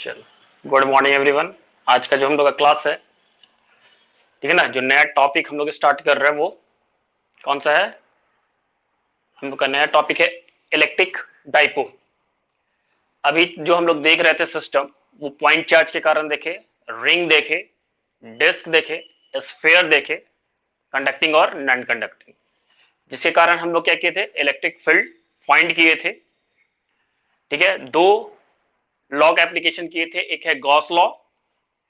चलो, good morning everyone. आज का जो हम लोग का क्लास है, ठीक है ना, जो नया टॉपिक हम लोग स्टार्ट कर रहे हैं वो कौन सा है? हम लोग का नया टॉपिक है इलेक्ट्रिक डाइपोल। अभी जो हम लोग देख रहे थे सिस्टम, वो पॉइंट चार्ज के कारण देखे, रिंग देखे, डिस्क देखे, स्फीयर देखे, कंडक्टिंग और नॉन कंडक्टिंग, जिसके कारण हम लोग क्या किए थे, इलेक्ट्रिक फील्ड फाइंड किए थे। ठीक है, दो लॉ का एप्लीकेशन किए थे, एक है गॉस लॉ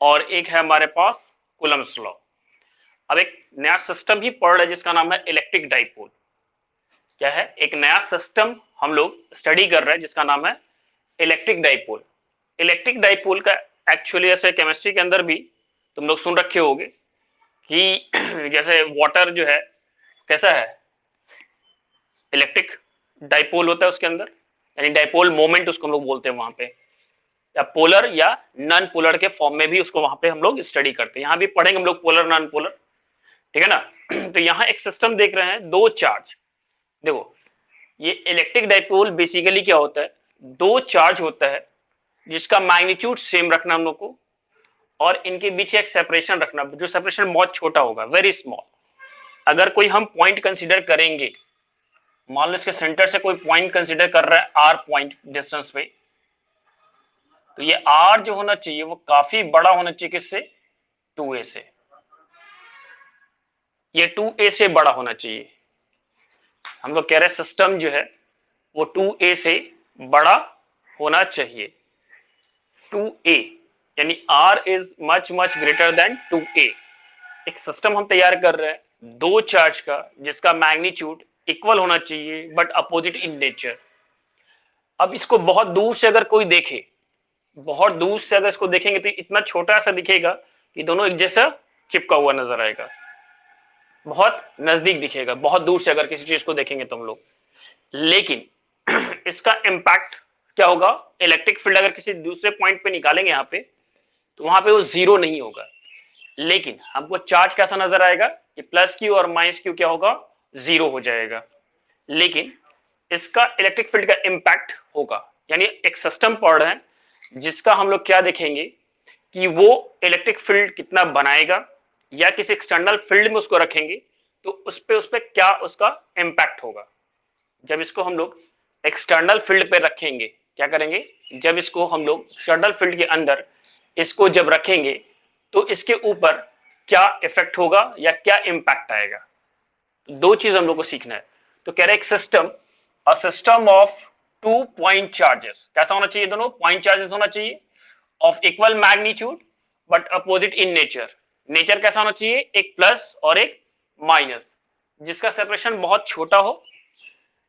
और एक है हमारे पास कूलम्ब्स लॉ। अब एक नया सिस्टम ही पढ़ रहे हैं जिसका नाम है इलेक्ट्रिक डाइपोल। क्या है? एक नया सिस्टम हम लोग स्टडी कर रहे हैं जिसका नाम है इलेक्ट्रिक डाइपोल। इलेक्ट्रिक डाइपोल का एक्चुअली ऐसे केमिस्ट्री के अंदर भी तुम लोग सुन रखे होगे कि जैसे वाटर जो है कैसा है, इलेक्ट्रिक डाइपोल होता है उसके अंदर, यानी डाइपोल मोमेंट उसको हम लोग बोलते हैं वहां पे, या पोलर या नॉन पोलर के फॉर्म में भी उसको वहां पे हम लोग स्टडी करते हैं। यहाँ भी पढ़ेंगे हम लोग पोलर नॉन पोलर, ठीक है ना। तो यहाँ एक सिस्टम देख रहे हैं, दो चार्ज। देखो, ये इलेक्ट्रिक डाइपोल बेसिकली क्या होता है, दो चार्ज होता है जिसका मैग्नीट्यूड सेम रखना हम लोग को, और इनके बीच एक सेपरेशन रखना, जो सेपरेशन बहुत छोटा होगा, वेरी स्मॉल। अगर कोई हम पॉइंट कंसीडर करेंगे, मान लो इसके सेंटर से कोई पॉइंट कंसीडर कर रहा है आर पॉइंट डिस्टेंस पे, तो ये आर जो होना चाहिए वो काफी बड़ा होना चाहिए किससे, 2a से। ये 2a से बड़ा होना चाहिए। हम लोग कह रहे हैं सिस्टम जो है वो 2a से बड़ा होना चाहिए। 2a यानी r is much much greater than 2a। एक सिस्टम हम तैयार कर रहे हैं दो चार्ज का जिसका मैग्नीट्यूड इक्वल होना चाहिए बट अपोजिट इन नेचर। अब इसको बहुत दूर से अगर कोई देखे, बहुत दूर से अगर इसको देखेंगे तो इतना छोटा सा दिखेगा कि दोनों एक जैसा चिपका हुआ नजर आएगा। बहुत नजदीक दिखेगा बहुत दूर से अगर किसी चीज को देखेंगे तुम लोग, लेकिन इसका इम्पैक्ट क्या होगा, इलेक्ट्रिक फील्ड अगर किसी दूसरे पॉइंट पे निकालेंगे यहाँ पे, तो वहां पे वो जीरो नहीं होगा, लेकिन हमको चार्ज कैसा नजर आएगा कि प्लस क्यू और माइनस क्यू क्या होगा, जीरो हो जाएगा। लेकिन इसका इलेक्ट्रिक फील्ड का इम्पैक्ट होगा, यानी एक सिस्टम पढ़ रहे हैं जिसका हम लोग क्या देखेंगे कि वो इलेक्ट्रिक फील्ड कितना बनाएगा, या किसी एक्सटर्नल फील्ड में उसको रखेंगे तो उस पे क्या उसका इम्पैक्ट होगा। जब इसको हम लोग एक्सटर्नल फील्ड पे रखेंगे, क्या करेंगे, जब इसको हम लोग एक्सटर्नल फील्ड के अंदर इसको जब रखेंगे तो इसके ऊपर क्या इफेक्ट होगा या क्या इम्पैक्ट आएगा। तो दो चीज हम लोग को सीखना है। तो कह रहे एक system, a system of two point charges, कैसा होना चाहिए, दोनों पॉइंट चार्जेस होना चाहिए of equal magnitude but opposite in nature. Nature कैसा होना चाहिए, एक प्लस और एक माइनस, जिसका सेपरेशन बहुत छोटा हो।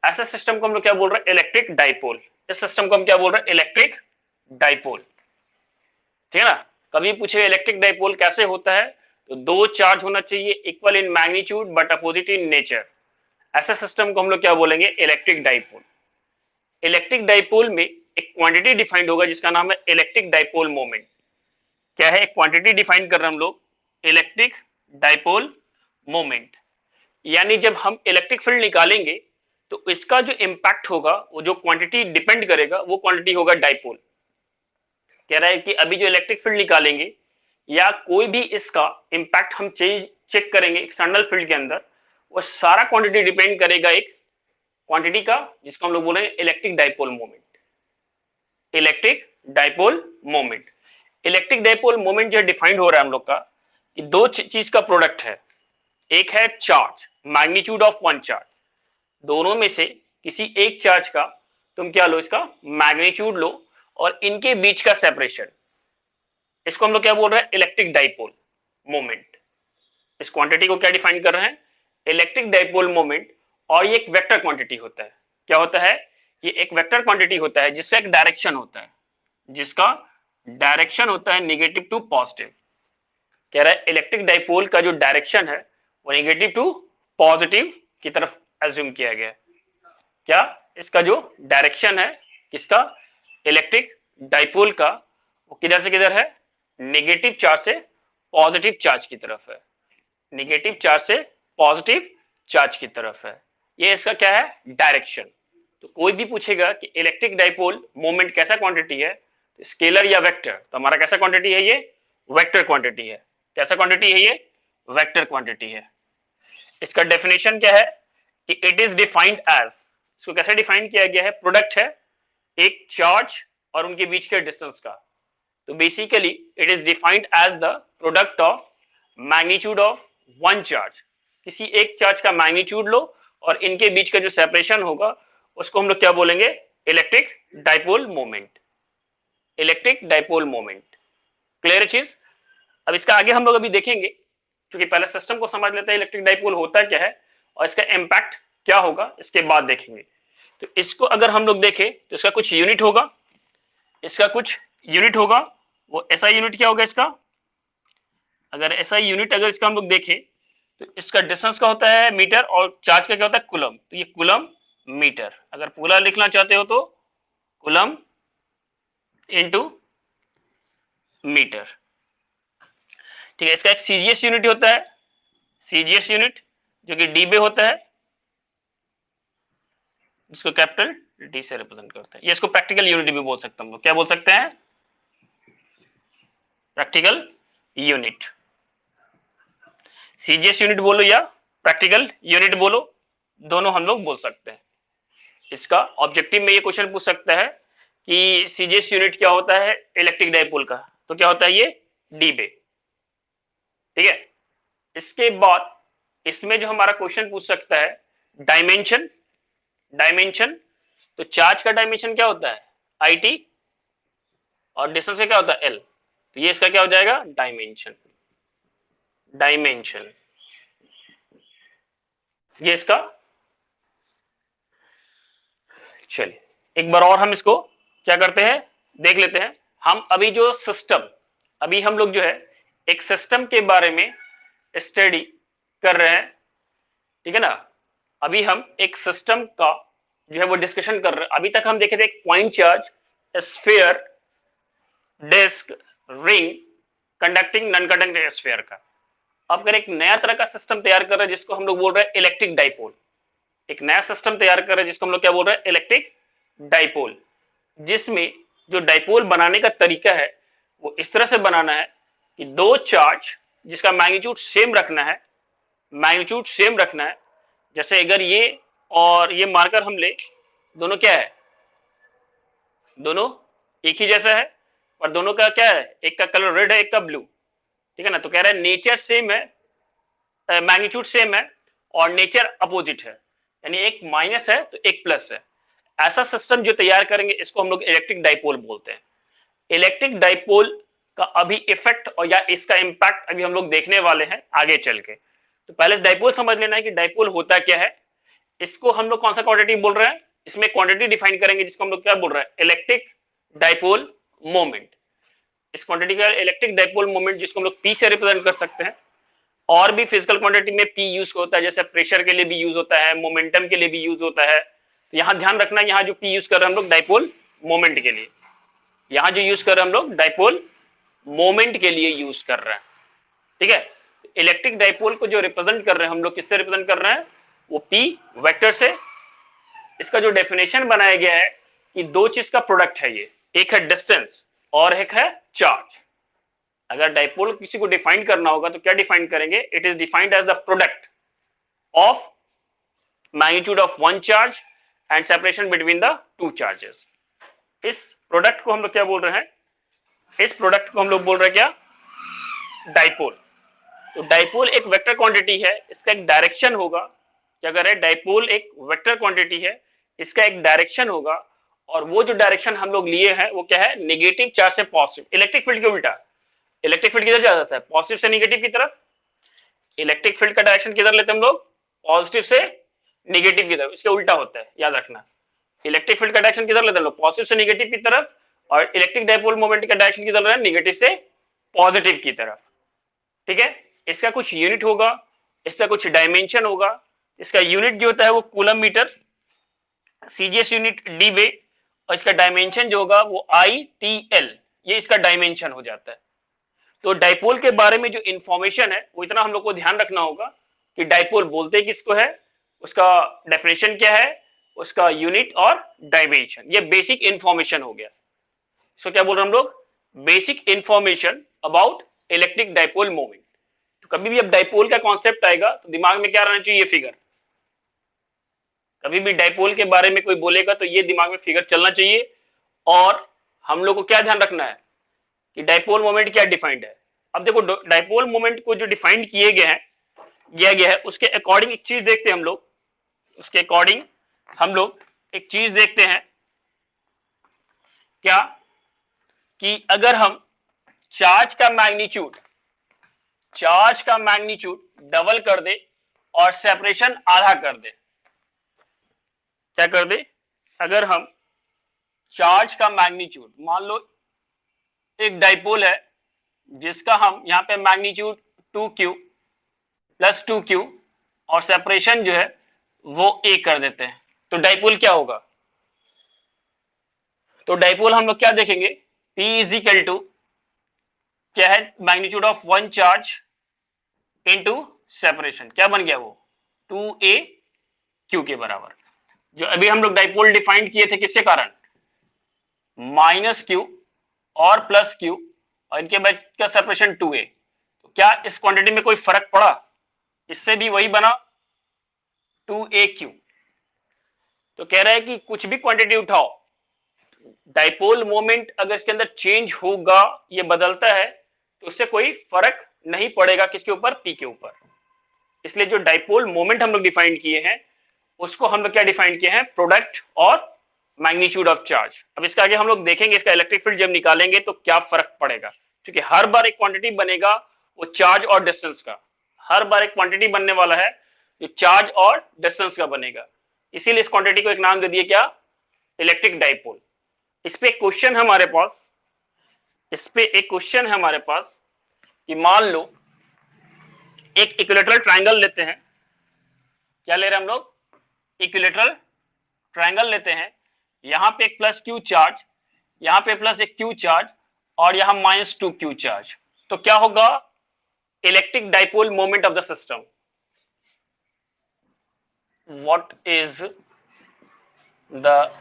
ऐसे सिस्टम को हम लोग क्या बोल रहे हैं, इलेक्ट्रिक डाइपोल। इस सिस्टम को हम क्या बोल रहे हैं, इलेक्ट्रिक डाइपोल। ठीक है ना। कभी पूछे इलेक्ट्रिक डाइपोल कैसे होता है, तो दो चार्ज होना चाहिए equal in magnitude but opposite in nature. ऐसे सिस्टम को हम लोग क्या बोलेंगे, इलेक्ट्रिक डाइपोल। इलेक्ट्रिक डाइपोल में एक क्वांटिटी डिफाइंड होगा जिसका नाम है इलेक्ट्रिक डाइपोल मोमेंट। क्या है, एक क्वांटिटी डिफाइन कर रहे हैं हम लोग, इलेक्ट्रिक डाइपोल मोमेंट। यानी जब हम इलेक्ट्रिक फील्ड निकालेंगे तो इसका जो इंपैक्ट होगा, वो जो क्वांटिटी डिपेंड करेगा वो क्वांटिटी होगा डाइपोल। कह रहा है कि अभी जो इलेक्ट्रिक फील्ड निकालेंगे या कोई भी इसका इंपैक्ट हम चेक करेंगे एक्सटर्नल फील्ड के अंदर, वो सारा क्वांटिटी डिपेंड करेगा एक क्वांटिटी का जिसको हम लोग बोलेंगे electric dipole moment. Electric dipole moment, electric dipole moment जो डिफाइंड हो रहा है हम लोग का कि दो चीज का प्रोडक्ट है। एक है charge, magnitude of one charge, दोनों में से किसी एक चार्ज का तुम क्या लो, इसका मैग्नीट्यूड लो, और इनके बीच का सेपरेशन, इसको हम लोग क्या बोल रहे हैं, इलेक्ट्रिक डाइपोल मोमेंट। इस क्वांटिटी को क्या डिफाइन कर रहे हैं, इलेक्ट्रिक डाइपोल मोमेंट। और ये एक वेक्टर क्वांटिटी होता है। क्या होता है, ये एक वेक्टर क्वांटिटी होता है जिसका एक डायरेक्शन होता है, जिसका डायरेक्शन होता है नेगेटिव टू पॉजिटिव। कह रहा है इलेक्ट्रिक डाइपोल का जो डायरेक्शन है वो नेगेटिव टू पॉजिटिव की तरफ एज्यूम किया गया है। क्या, इसका जो डायरेक्शन है किसका, इलेक्ट्रिक डाइपोल का, वो किधर से किधर है, नेगेटिव चार्ज से पॉजिटिव चार्ज की तरफ है। नेगेटिव चार्ज से पॉजिटिव चार्ज की तरफ है, ये इसका क्या है, डायरेक्शन। तो कोई भी पूछेगा कि इलेक्ट्रिक डाइपोल मोमेंट कैसा क्वांटिटी है, स्केलर या वेक्टर, तो हमारा कैसा क्वांटिटी है ये, वेक्टर क्वांटिटी है। कैसा क्वांटिटी है ये, वेक्टर क्वांटिटी है। इसका डेफिनेशन क्या है कि इट इज डिफाइंड एज, इसको कैसे डिफाइन किया गया है, प्रोडक्ट है एक चार्ज और उनके बीच के डिस्टेंस का। तो basically it is defined as the product of magnitude of one charge, किसी एक चार्ज का मैग्नीट्यूड लो और इनके बीच का जो सेपरेशन होगा उसको हम लोग क्या बोलेंगे, electric dipole moment, electric dipole moment. Clear चीज। अब इसका आगे हम लोग अभी देखेंगे, क्योंकि पहले सिस्टम को समझ लेते हैं इलेक्ट्रिक डाइपोल होता क्या है और इसका इम्पैक्ट क्या होगा, इसके बाद देखेंगे। तो इसको अगर हम लोग देखें तो इसका कुछ यूनिट होगा, इसका कुछ यूनिट होगा, वो एसआई यूनिट क्या होगा इसका, अगर एसआई यूनिट अगर इसका हम लोग देखें तो इसका डिस्टेंस का होता है मीटर और चार्ज का क्या होता है कूलम, तो ये कूलम मीटर, अगर पूरा लिखना चाहते हो तो कूलम इनटू मीटर। ठीक है, इसका एक सीजीएस यूनिट होता है, सीजीएस यूनिट जो कि डी बे होता है, जिसको कैपिटल डी से रिप्रेजेंट करते हैं। ये इसको प्रैक्टिकल यूनिट भी बोल सकते हैं हम लोग, क्या बोल सकते हैं, प्रैक्टिकल यूनिट। सीजीएस यूनिट बोलो या प्रैक्टिकल यूनिट बोलो, दोनों हम लोग बोल सकते हैं। इसका ऑब्जेक्टिव में ये क्वेश्चन पूछ सकता है कि सीजीएस यूनिट क्या होता है इलेक्ट्रिक डाइपोल का, तो क्या होता है ये डी बे। ठीक है, इसके बाद इसमें जो हमारा क्वेश्चन पूछ सकता है डायमेंशन, डायमेंशन, तो चार्ज का डायमेंशन क्या होता है आई टी और डिस्टेंस का क्या होता है एल, तो ये इसका क्या हो जाएगा डायमेंशन, डायमेंशन ये इसका। चलिए एक बार और हम इसको क्या करते हैं देख लेते हैं। हम अभी जो सिस्टम, अभी हम लोग जो है एक सिस्टम के बारे में स्टडी कर रहे हैं, ठीक है ना। अभी हम एक सिस्टम का जो है वो डिस्कशन कर रहे हैं। अभी तक हम देखे थे एक point charge, sphere, disc, ring, conducting, non conducting sphere का। अब अगर एक नया तरह का सिस्टम तैयार कर रहे हैं जिसको हम लोग बोल रहे हैं इलेक्ट्रिक डाइपोल, एक नया सिस्टम तैयार कर रहे हैं जिसको हम लोग क्या बोल रहे हैं इलेक्ट्रिक डाइपोल, जिसमें जो डाइपोल बनाने का तरीका है वो इस तरह से बनाना है कि दो चार्ज जिसका मैग्नीट्यूड सेम रखना है, मैग्नीट्यूड सेम रखना है। जैसे अगर ये और ये मार्कर हम ले, दोनों क्या है, दोनों एक ही जैसा है और दोनों का क्या है, एक का कलर रेड है एक का ब्लू, ठीक है ना। तो कह रहा है नेचर सेम है, मैग्नीट्यूड सेम है और नेचर अपोजिट है, यानी एक माइनस है तो एक प्लस है। ऐसा सिस्टम जो तैयार करेंगे इसको हम लोग इलेक्ट्रिक डाइपोल बोलते हैं। इलेक्ट्रिक डाइपोल का अभी इफेक्ट और या इसका इंपैक्ट अभी हम लोग देखने वाले हैं आगे चल के। तो पहले डाइपोल समझ लेना है कि डाइपोल होता क्या है। इसको हम लोग कौन सा क्वांटिटी बोल रहे हैं, इसमें क्वांटिटी डिफाइन करेंगे जिसको हम लोग क्या बोल रहे हैं इलेक्ट्रिक डाइपोल मोमेंट। इस क्वांटिटी का इलेक्ट्रिक डाइपोल मोमेंट जिसको हम लोग पी से रिप्रेजेंट कर सकते हैं। और भी फिजिकल क्वांटिटी में पी यूज होता है, जैसे प्रेशर के लिए भी यूज होता है, मोमेंटम के लिए भी यूज होता है। तो यहां ध्यान रखना, यहाँ जो पी यूज कर रहे हैं हम लोग डाइपोल मोमेंट के लिए, यहां जो यूज कर रहे हैं हम लोग डाइपोल मोमेंट के लिए यूज कर रहे हैं। ठीक है, इलेक्ट्रिक डाइपोल को जो रिप्रेजेंट कर रहे हैं हम लोग किससे रिप्रेजेंट कर रहे हैं, वो पी वेक्टर से। इसका जो डेफिनेशन बनाया गया है कि दो चीज का प्रोडक्ट है ये, एक है डिस्टेंस और एक है चार्ज। अगर डाइपोल किसी को डिफाइन करना होगा तो क्या डिफाइन करेंगे, it is defined as the product of magnitude of one charge and separation between the two charges. इस प्रोडक्ट को हम लोग क्या बोल रहे हैं, इस प्रोडक्ट को हम लोग बोल रहे हैं क्या, डाइपोल। तो डाइपोल एक वेक्टर क्वांटिटी है, इसका एक डायरेक्शन होगा कि अगर है डाइपोल एक वेक्टर क्वांटिटी है, इसका एक डायरेक्शन होगा और वो जो डायरेक्शन हम लोग लिए हैं वो क्या है, नेगेटिव चार्ज से पॉजिटिव। इलेक्ट्रिक फील्ड के उल्टा, इलेक्ट्रिक फील्ड किधर जा जाता है, पॉजिटिव से नेगेटिव की तरफ। इलेक्ट्रिक फील्ड का डायरेक्शन किधर लेते हैं हम लोग, पॉजिटिव से नेगेटिव की तरफ, इसके उल्टा होता है, याद रखना। इलेक्ट्रिक फील्ड का डायरेक्शन किधर लेते हैं लोग, पॉजिटिव से नेगेटिव की तरफ, और इलेक्ट्रिक डाइपोल मोमेंट का डायरेक्शन किधर है, नेगेटिव से पॉजिटिव की तरफ। ठीक है, इसका कुछ यूनिट होगा, इसका कुछ डायमेंशन होगा। इसका यूनिट जो होता है वो coulomb metre, CGS unit debye बे, और इसका डायमेंशन जो होगा वो आई टी एल, ये इसका डायमेंशन हो जाता है। तो डाइपोल के बारे में जो इंफॉर्मेशन है वो इतना हम लोग को ध्यान रखना होगा कि डाइपोल बोलते किसको है, उसका डेफिनेशन क्या है, उसका यूनिट और डायमेंशन, ये बेसिक इंफॉर्मेशन हो गया। इसको क्या बोल रहे हैं हम लोग, basic information about electric dipole moment. तो कभी भी अब डाइपोल का कॉन्सेप्ट आएगा तो दिमाग में क्या रहना चाहिए, ये फिगर। कभी भी डाइपोल के बारे में कोई बोलेगा तो ये दिमाग में फिगर चलना चाहिए। और हम लोग को क्या ध्यान रखना है कि डाइपोल मोमेंट क्या डिफाइंड है। अब देखो डाइपोल मोमेंट को जो डिफाइंड किया गया है उसके अकॉर्डिंग एक चीज देखते हैं हम लोग। उसके अकॉर्डिंग हम लोग एक चीज देखते हैं क्या, कि अगर हम चार्ज का मैग्नीट्यूड डबल कर दे और सेपरेशन आधा कर दे, क्या कर दे, अगर हम चार्ज का मैग्नीट्यूड, मान लो एक डाइपोल है जिसका हम यहाँ पे मैग्नीट्यूड 2q प्लस 2q और सेपरेशन जो है वो a कर देते हैं, तो डाइपोल क्या होगा। तो डाइपोल हम लोग क्या देखेंगे, P इज इक्वल टू क्या है, magnitude of one charge into separation, क्या बन गया वो 2a q के बराबर। जो अभी हम लोग डाइपोल डिफाइन किए थे किसके कारण, माइनस q और प्लस q और इनके बीच का सेपरेशन 2a। तो क्या इस क्वांटिटी में कोई फर्क पड़ा, इससे भी वही बना 2aq। तो कह रहा है कि कुछ भी क्वांटिटी उठाओ, डाइपोल मोमेंट अगर इसके अंदर चेंज होगा, ये बदलता है, तो उससे कोई फर्क नहीं पड़ेगा किसके ऊपर, पी के ऊपर। इसलिए जो डाइपोल मोमेंट हम लोग डिफाइन किए हैं उसको हम लोग क्या डिफाइन किए हैं, प्रोडक्ट और मैग्नीट्यूड ऑफ चार्ज। अब इसका आगे हम लोग देखेंगे इसका इलेक्ट्रिक फील्ड जब निकालेंगे तो क्या फर्क पड़ेगा, क्योंकि हर बार एक क्वांटिटी बनेगा वो चार्ज और डिस्टेंस का, हर बार एक क्वांटिटी बनने वाला है जो चार्ज और डिस्टेंस का बनेगा। इसीलिए इस क्वांटिटी को एक नाम दे दिए क्या, इलेक्ट्रिक डाइपोल। इस पे एक क्वेश्चन हमारे पास, कि मान लो एक इक्विलैटरल ट्रायंगल लेते हैं, क्या ले रहे हैं हम लोग, इक्विलैटरल ट्रायंगल लेते हैं, यहां पे एक प्लस क्यू चार्ज, यहां पे प्लस एक क्यू चार्ज और यहां माइनस 2q चार्ज। तो क्या होगा, electric dipole moment of the system. What is the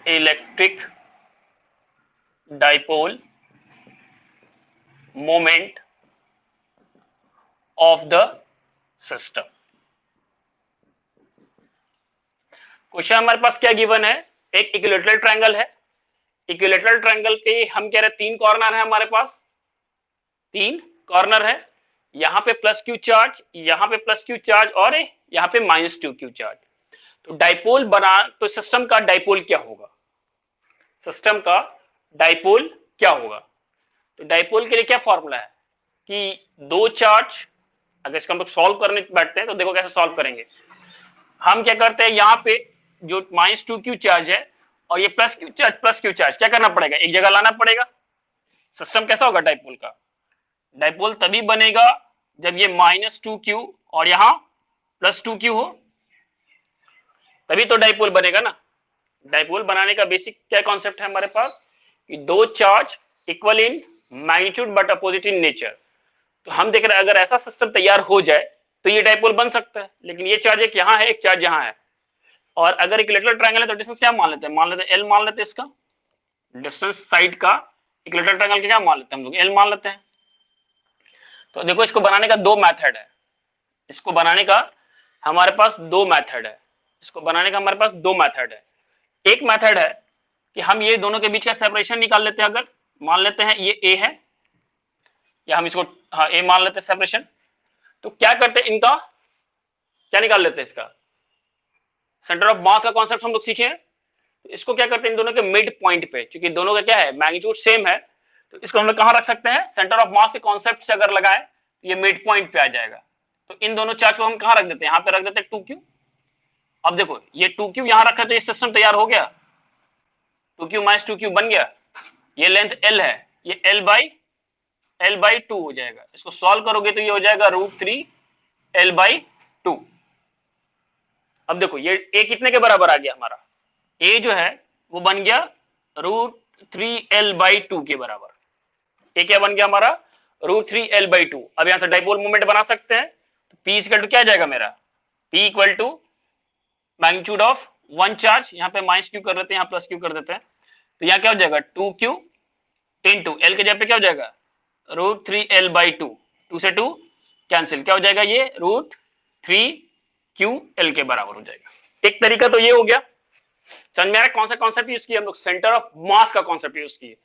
electric dipole moment of the system. Question हमारे पास क्या गिवन है, एक इक्विलैटरल ट्रायंगल है, इक्विलैटरल ट्रायंगल के हम कह रहे हैं 3 कॉर्नर है हमारे पास, 3 कॉर्नर है, यहां पे प्लस क्यू चार्ज, यहां पे प्लस क्यू चार्ज और यहां पे माइनस 2q चार्ज। तो डाइपोल बना, तो सिस्टम का डाइपोल क्या होगा, सिस्टम का डाइपोल क्या होगा। तो डाइपोल के लिए क्या फॉर्मूला है कि दो चार्ज, अगर इसका हम लोग सॉल्व करने बैठते हैं तो देखो कैसे सॉल्व करेंगे। हम क्या करते हैं, यहाँ पे जो माइनस 2q चार्ज है और ये प्लस क्यू चार्ज क्या करना पड़ेगा, एक जगह लाना पड़ेगा। सिस्टम कैसा होगा डाइपोल का, डाइपोल तभी बनेगा जब ये माइनस 2q और यहां प्लस 2q हो, तभी तो डाइपोल बनेगा ना। डाइपोल बनाने का बेसिक क्या कॉन्सेप्ट है हमारे पास, कि दो charge equal in magnitude but opposite in nature. तो हम देख रहे हैं अगर ऐसा सिस्टम तैयार हो जाए तो ये डाइपोल बन सकता है, लेकिन ये चार्ज एक यहाँ है, एक चार्ज यहाँ है। और अगर इक्विलैटरल ट्रायंगल है तो डिस्टेंस क्या मान लेते हैं, एल मान लेते हैं, इसका डिस्टेंस साइड का इक्विलैटरल ट्रायंगल का क्या मान लेते हैं हम लोग, एल मान लेते हैं। तो देखो इसको बनाने का दो मेथड है, इसको बनाने का हमारे पास दो मेथड है, इसको बनाने का हमारे पास दो मेथड है। एक मेथड है कि हम ये दोनों के बीच का सेपरेशन निकाल लेते हैं, अगर मान लेते हैं ये ए है या हम इसको हाँ ए मान लेते हैं सेपरेशन। तो क्या करते हैं, इनका क्या निकाल लेते हैं, इसका सेंटर ऑफ मास का कॉन्सेप्ट हम लोग सीखे हैं। तो इसको क्या करते हैं, इन दोनों के मिड पॉइंट पे, क्योंकि दोनों का क्या है मैग्नीट्यूड सेम है, तो इसको हम लोग कहां रख सकते हैं, सेंटर ऑफ मास के कॉन्सेप्ट से अगर लगाए तो ये मिड पॉइंट पे आ जाएगा। तो इन दोनों चार्ज को हम कहां रख देते हैं, यहाँ पे रख देते हैं 2q। अब देखो ये 2q यहां रखा तो ये सिस्टम तैयार हो गया, 2q माइनस 2q बन गया, ये लेंथ l है, ये l/2 हो जाएगा। इसको सॉल्व करोगे तो ये हो जाएगा √3l/2। अब देखो ये a कितने के बराबर आ गया हमारा, a जो है वो बन गया √3l/2 के बराबर। a क्या बन गया हमारा, √3l/2। अब यहां से डाइपोल मोमेंट बना सकते हैं, तो p इक्वल टू क्या आ जाएगा मेरा, p equal to magnitude of one charge, यहाँ पे माइनस क्यू कर देते हैं, यहाँ प्लस क्यू कर देते हैं, तो यहाँ क्या हो जाएगा 2q इंटू एल के जगह पे क्या हो जाएगा √3l/2, 2 से 2 कैंसिल, क्या हो जाएगा ये √3ql के बराबर हो जाएगा। एक तरीका तो ये हो गया। समझ में आ रहा है कौन सा कॉन्सेप्ट यूज किया हम लोग? सेंटर ऑफ मास का कॉन्सेप्ट यूज किए।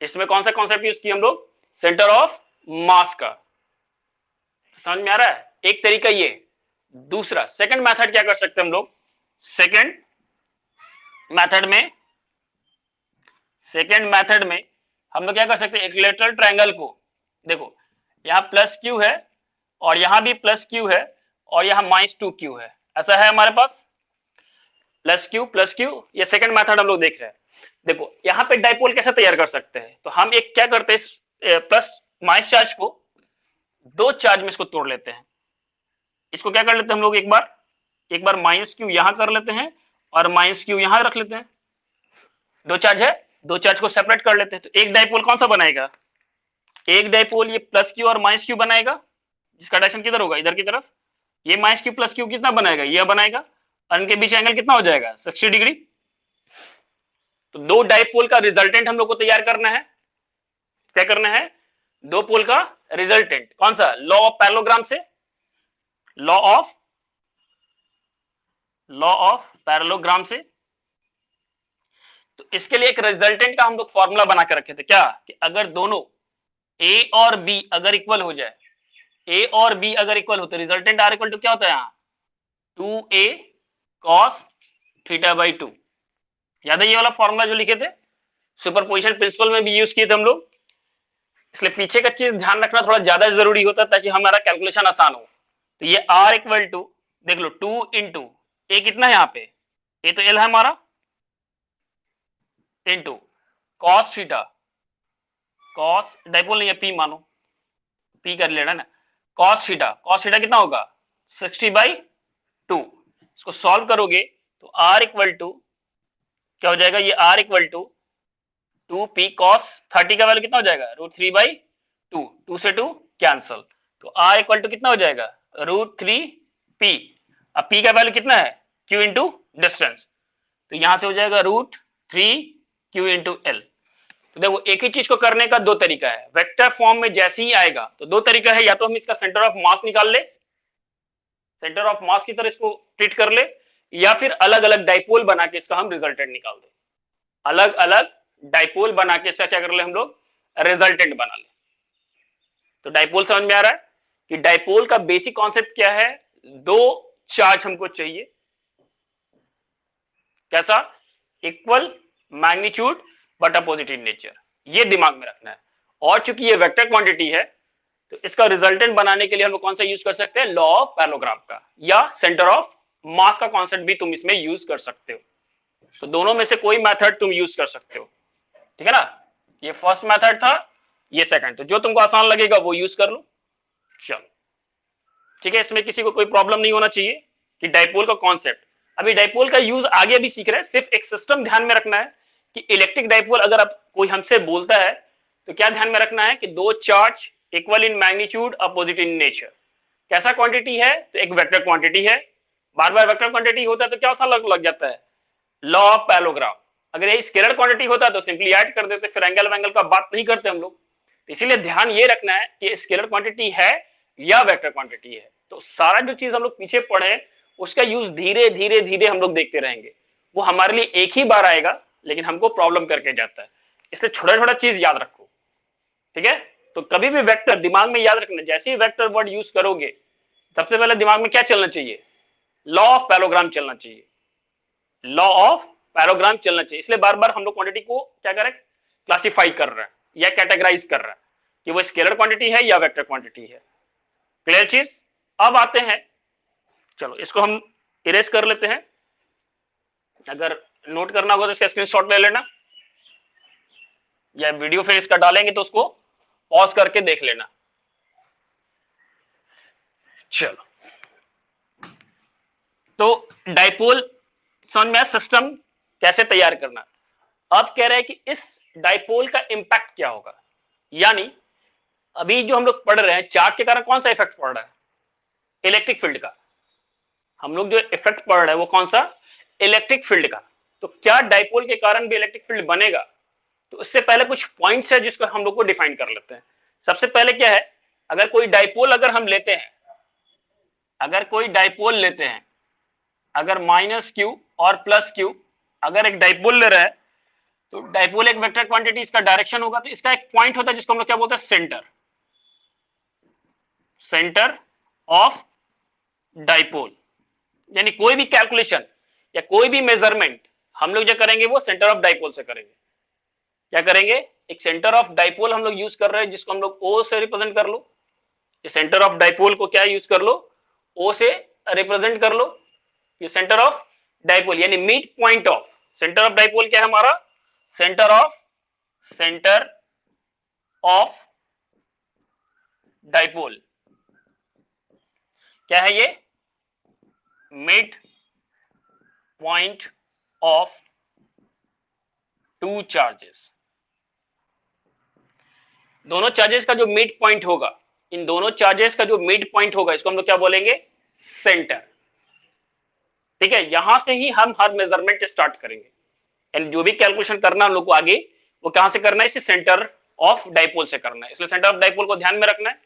इसमें कौन सा कॉन्सेप्ट यूज किया हम लोग? सेंटर ऑफ मास का। समझ में आ रहा है? एक तरीका ये। दूसरा सेकंड मेथड क्या कर सकते हैं हम लोग? सेकंड मेथड में हम लोग क्या कर सकते हैं? इक्विलैटरल ट्रायंगल को देखो, यहां प्लस क्यू है और यहां भी प्लस क्यू है और यहां -2q है, ऐसा है हमारे पास प्लस क्यू। ये सेकंड मेथड हम लोग देख रहे हैं। देखो यहां पे डाइपोल कैसे तैयार कर सकते हैं? तो हम एक क्या करते हैं, प्लस माइनस चार्ज को दो चार्ज में इसको तोड़ लेते हैं। इसको क्या कर लेते हैं हम लोग, एक बार -q यहां कर लेते हैं और -q यहां रख लेते हैं। दो चार्ज है, दो चार्ज को सेपरेट कर लेते हैं। तो एक डाइपोल कौन सा बनेगा? एक डाइपोल ये प्लस क्यू और -q बनाएगा, जिसका डायरेक्शन किधर होगा? इधर की तरफ। ये -q प्लस q कितना बनाएगा? ये बनाएगा, और इनके बीच एंगल कितना हो जाएगा? 60 डिग्री। तो दो डाइपोल का रिजल्टेंट हम लोग को तैयार करना है। क्या करना है? दो पोल का रिजल्टेंट। कौन सा? लॉ ऑफ पैरेललोग्राम से। लॉ ऑफ पैरेललोग्राम से। तो इसके लिए एक रिजल्टेंट का हम लोग फॉर्मूला बना के रखे थे, क्या कि अगर दोनों ए और बी अगर इक्वल हो जाए, ए और बी अगर इक्वल हो तो रिजल्टेंट आर इक्वल टू क्या होता है? यहाँ 2a cos θ/2। याद है ये वाला फॉर्मूला जो लिखे थे? सुपरपोजिशन प्रिंसिपल में भी यूज किए थे हम लोग। इसलिए पीछे का चीज ध्यान रखना थोड़ा ज्यादा जरूरी होता है ताकि हमारा कैलकुलेशन आसान हो। तो ये r इक्वल टू देख लो 2 इंटू ए कितना है यहाँ पे? ए तो एल है हमारा, into cos theta, cos dipole नहीं है, पी मानो, पी कर लेना ना। कॉस थीटा कितना होगा? 60/2। इसको सॉल्व करोगे तो r इक्वल टू क्या हो जाएगा? ये r equal to 2p cos 30 का वैल्यू कितना हो जाएगा? √3/2, 2 से 2 कैंसल, तो r इक्वल टू कितना हो जाएगा? √3p। अब p का वैल्यू कितना है? q इंटू डिस्टेंस, तो यहां से हो जाएगा √3q इंटू एल। तो देखो एक ही चीज को करने का दो तरीका है। वेक्टर फॉर्म में जैसे ही आएगा तो दो तरीका है, या तो हम इसका सेंटर ऑफ मास निकाल ले, सेंटर ऑफ मास की तरह इसको ट्रीट कर ले, या फिर अलग अलग डाइपोल बना के इसका हम रिजल्टेंट निकाल दे। अलग अलग डाइपोल बना के इसका क्या कर ले हम लोग? रिजल्टेंट बना ले। तो डाइपोल समझ में आ रहा है कि डाइपोल का बेसिक कॉन्सेप्ट क्या है? दो चार्ज हमको चाहिए, कैसा? Equal magnitude but opposite in nature, ये दिमाग में रखना है। और चूंकि ये वेक्टर क्वांटिटी है तो इसका रिजल्टेंट बनाने के लिए हम लोग कौन सा यूज कर सकते हैं? लॉ ऑफ पैरेललोग्राम का, या सेंटर ऑफ मास का कॉन्सेप्ट भी तुम इसमें यूज कर सकते हो। तो दोनों में से कोई मेथड तुम यूज कर सकते हो, ठीक है ना? ये फर्स्ट मेथड था, ये सेकंड, तो जो तुमको आसान लगेगा वो यूज कर लो। चलो ठीक है, इसमें किसी को कोई प्रॉब्लम नहीं होना चाहिए कि डाइपोल का कॉन्सेप्ट। अभी डाइपोल का यूज आगे भी सीख रहे हैं, सिर्फ एक सिस्टम ध्यान में रखना है कि इलेक्ट्रिक डाइपोल अगर अब कोई हमसे बोलता है तो क्या ध्यान में रखना है कि दो charge equal in magnitude opposite in nature. कैसा क्वांटिटी है? तो एक वेक्टर क्वांटिटी है। बार बार वेक्टर क्वांटिटी होता है तो क्या आसान लग जाता है? Law of parallelogram. अगर ये स्केलर क्वांटिटी होता तो सिंपली ऐड कर देते, फिर एंगल वैंगल का बात नहीं करते हम लोग। इसीलिए ध्यान ये रखना है कि स्केलर क्वांटिटी है या वेक्टर क्वांटिटी है। तो सारा जो चीज हम लोग पीछे पढ़े उसका यूज धीरे धीरे धीरे हम लोग देखते रहेंगे। वो हमारे लिए एक ही बार आएगा लेकिन हमको प्रॉब्लम करके जाता है, इसलिए छोटा छोटा चीज याद रखो, ठीक है? तो कभी भी वेक्टर दिमाग में याद रखना, जैसे ही वेक्टर वर्ड यूज करोगे सबसे पहले दिमाग में क्या चलना चाहिए? लॉ ऑफ पैरेललोग्राम चलना चाहिए, लॉ ऑफ पैरेललोग्राम चलना चाहिए। इसलिए बार बार हम लोग क्वांटिटी को क्या कर रहे हैं? क्लासिफाई कर रहे हैं या कैटेगराइज कर रहे हैं कि वो स्केलर क्वांटिटी है या वेक्टर क्वांटिटी है। क्लियर चीज? अब आते हैं, चलो इसको हम इरेज कर लेते हैं। अगर नोट करना होगा तो इसका स्क्रीनशॉट ले लेना, या वीडियो फिर इसका डालेंगे तो उसको पॉज करके देख लेना। चलो, तो डाइपोल समझ में सिस्टम कैसे तैयार करना। अब कह रहे हैं कि इस डाइपोल का इंपैक्ट क्या होगा, यानी अभी जो हम लोग पढ़ रहे हैं चार्ज के कारण कौन सा इफेक्ट पड़ रहा है? इलेक्ट्रिक फील्ड का। हम लोग जो इफेक्ट पढ़ रहे हैं वो कौन सा? इलेक्ट्रिक फील्ड का। तो क्या डाइपोल के कारण भी इलेक्ट्रिक फील्ड बनेगा? तो इससे पहले कुछ पॉइंट्स है जिसको हम लोग को डिफाइन कर लेते हैं। सबसे पहले क्या है, अगर कोई डाइपोल अगर हम लेते हैं, अगर कोई डाइपोल लेते हैं, अगर माइनस क्यू और प्लस क्यू अगर एक डाइपोल ले रहा है, तो डाइपोल एक वेक्टर क्वांटिटी, इसका डायरेक्शन होगा, तो इसका एक पॉइंट होता है जिसको हम लोग क्या बोलते हैं, सेंटर, सेंटर ऑफ डाइपोल। यानी कोई भी कैलकुलेशन या कोई भी मेजरमेंट हम लोग जो करेंगे वो सेंटर ऑफ डाइपोल से करेंगे। क्या करेंगे, एक सेंटर ऑफ डाइपोल हम लोग यूज कर रहे हैं जिसको हम लोग ओ से रिप्रेजेंट कर लो। ये सेंटर ऑफ डाइपोल को क्या यूज कर लो, ओ से रिप्रेजेंट कर लो। ये सेंटर ऑफ डाइपोल यानी mid point of, centre of dipole क्या है हमारा, सेंटर ऑफ डाइपोल क्या है, ये mid point of two charges. दोनों चार्जेस का जो मिड पॉइंट होगा, इन दोनों चार्जेस का जो मिड पॉइंट होगा, इसको हम लोग क्या बोलेंगे, सेंटर। ठीक है, यहां से ही हम हर मेजरमेंट स्टार्ट करेंगे, यानी जो भी कैलकुलेशन करना हम लोग को आगे, वो कहां से करना है, इसी सेंटर ऑफ डाइपोल से करना है। इसलिए सेंटर ऑफ डाइपोल को ध्यान में रखना है।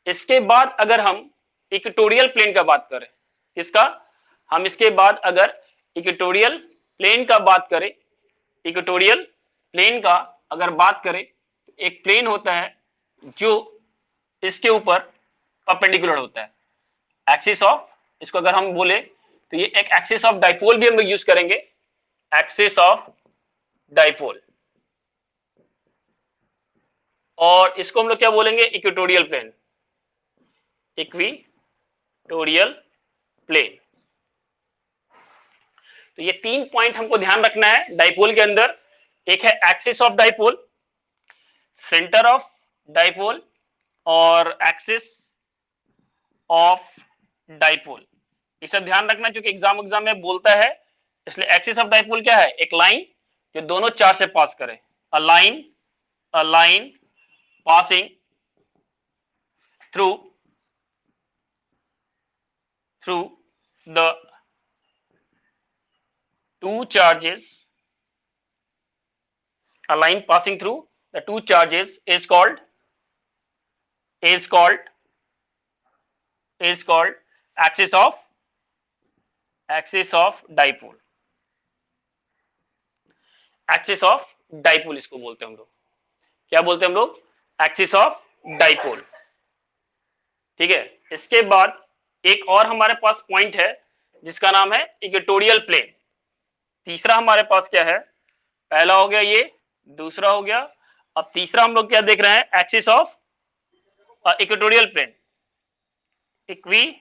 इसके बाद अगर हम इक्वेटोरियल प्लेन का बात करें, किसका, हम इसके बाद अगर इक्वेटोरियल प्लेन का बात करें, इक्वेटोरियल प्लेन का अगर बात करें, एक प्लेन होता है जो इसके ऊपर परपेंडिकुलर होता है, एक्सिस ऑफ, इसको अगर हम बोले तो ये एक एक्सिस ऑफ डाइपोल भी हम लोग यूज करेंगे, एक्सिस ऑफ डाइपोल, और इसको हम लोग क्या बोलेंगे, इक्वेटोरियल प्लेन, इक्वेटोरियल प्लेन। तो ये तीन पॉइंट हमको ध्यान रखना है डाइपोल के अंदर, एक है axis of dipole, centre of dipole और एक्सिस ऑफ डाइपोल। ये सब ध्यान रखना क्योंकि एग्जाम में बोलता है। इसलिए एक्सिस ऑफ डाइपोल क्या है, एक लाइन जो दोनों चार्ज से पास करे, a line passing through the two charges, a line passing through the two charges is called axis of dipole, axis of dipole इसको बोलते हैं हम लोग, क्या बोलते हैं हम लोग, axis of dipole। ठीक है, इसके बाद एक और हमारे पास पॉइंट है जिसका नाम है इक्वेटोरियल प्लेन। तीसरा हमारे पास क्या है, पहला हो गया ये, दूसरा हो गया, अब तीसरा हम लोग क्या देख रहे हैं, axis of equatorial plane, equatorial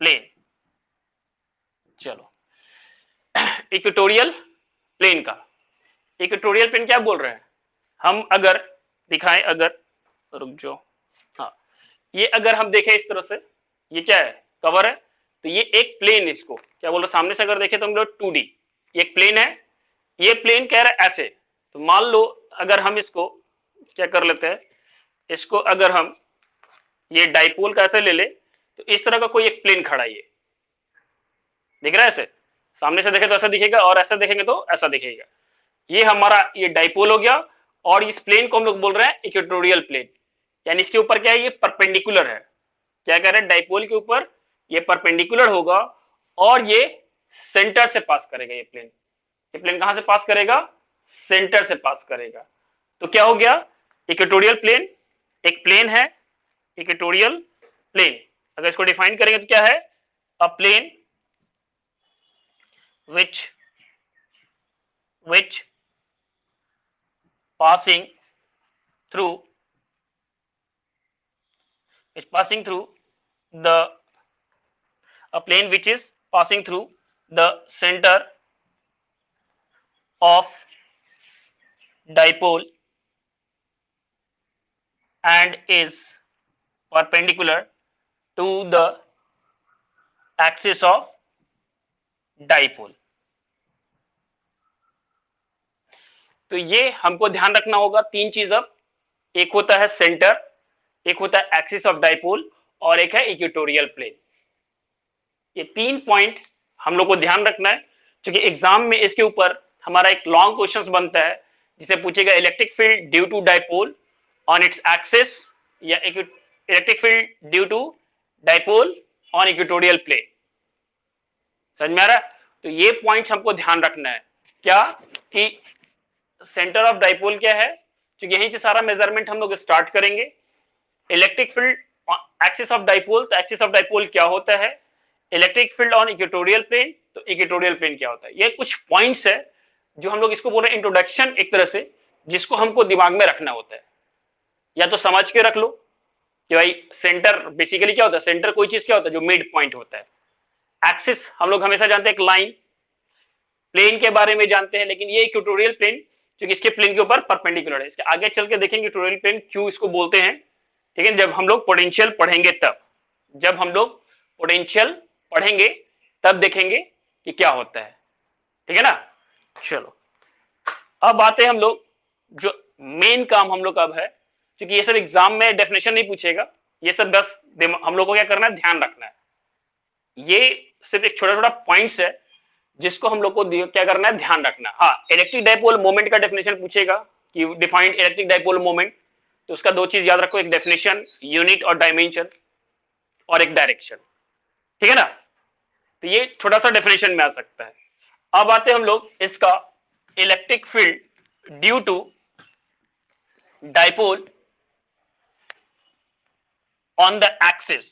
plane. चलो इक्वेटोरियल प्लेन का, इक्वेटोरियल प्लेन क्या बोल रहे हैं हम, अगर दिखाएं, अगर रुक जाओ, हाँ, ये अगर हम देखें इस तरह से, ये क्या है, कवर है, तो ये एक प्लेन, इसको क्या बोल रहे, सामने से अगर देखें तो हम लोग 2D, ये एक प्लेन है, ये प्लेन कह रहा है ऐसे, तो मान लो अगर हम इसको क्या कर लेते हैं, इसको अगर हम ये डाइपोल का ऐसे ले ले, तो इस तरह का कोई एक प्लेन खड़ा है, ये दिख रहा है ऐसे, सामने से देखे तो ऐसा दिखेगा और ऐसा देखेंगे तो ऐसा दिखेगा। ये हमारा ये डाइपोल हो गया, और इस प्लेन को हम लोग बोल रहे हैं इक्वेटोरियल प्लेन, यानी इसके ऊपर क्या है, ये परपेंडिकुलर है, क्या कह रहे हैं, डाइपोल के ऊपर ये परपेंडिकुलर होगा और ये सेंटर से पास करेगा, ये प्लेन कहां से पास करेगा, सेंटर से पास करेगा। तो क्या हो गया, इक्वेटोरियल प्लेन एक प्लेन है, इक्वेटोरियल प्लेन, अगर इसको डिफाइन करेंगे तो क्या है, अ plane which passing through a plane which is passing through the center of dipole and is perpendicular to the axis of dipole। तो ये हमको ध्यान रखना होगा तीन चीज, अब एक होता है सेंटर, एक होता है एक्सिस ऑफ डाइपोल, और एक है इक्वेटोरियल प्लेन। ये तीन पॉइंट हम लोग को ध्यान रखना है, क्योंकि एग्जाम में इसके ऊपर हमारा एक लॉन्ग क्वेश्चन बनता है जिसे पूछेगा electric field due to dipole on its axis या electric field due to dipole on equatorial plane. समझ में आ रहा है? तो ये पॉइंट्स हमको ध्यान रखना है क्या, कि सेंटर ऑफ डाइपोल क्या है, क्योंकि यहीं से सारा मेजरमेंट हम लोग स्टार्ट करेंगे। Electric field axis of dipole, तो एक्सिस ऑफ डाइपोल क्या होता है, electric field on equatorial plane, तो इक्वेटोरियल प्लेन क्या होता है। ये कुछ पॉइंट्स है जो हम लोग इसको बोल रहे हैं इंट्रोडक्शन एक तरह से, जिसको हमको दिमाग में रखना होता है। या तो समझ के रख लो कि भाई सेंटर बेसिकली क्या होता है, सेंटर कोई चीज क्या होता है जो मिड पॉइंट होता है। एक्सिस हम लोग हमेशा जानते हैं एक लाइन, प्लेन के बारे में जानते हैं, लेकिन ये इक्वेटोरियल प्लेन क्योंकि इसके प्लेन के ऊपर परपेंडिकुलर है। इसके आगे चल के देखेंगे इक्वेटोरियल प्लेन क्यों इसको बोलते हैं, ठीक है, जब हम लोग पोटेंशियल पढ़ेंगे तब, जब हम लोग पोटेंशियल पढ़ेंगे तब देखेंगे कि क्या होता है, ठीक है ना। चलो अब आते हैं हम लोग, जो मेन काम हम लोग का अब है, क्योंकि ये सब एग्जाम में डेफिनेशन नहीं पूछेगा, ये सब बस हम लोग को क्या करना है, ध्यान रखना है। ये सिर्फ एक छोटा छोटा पॉइंट्स है जिसको हम लोग को क्या करना है, ध्यान रखना। हाँ, इलेक्ट्रिक डाइपोल मोमेंट का डेफिनेशन पूछेगा कि डिफाइंड इलेक्ट्रिक डाइपोल मोमेंट, तो उसका दो चीज याद रखो, एक डेफिनेशन यूनिट और डायमेंशन, और एक डायरेक्शन, ठीक है ना। तो ये छोटा सा डेफिनेशन में आ सकता है। अब आते हम लोग इसका electric field due to dipole on the axis.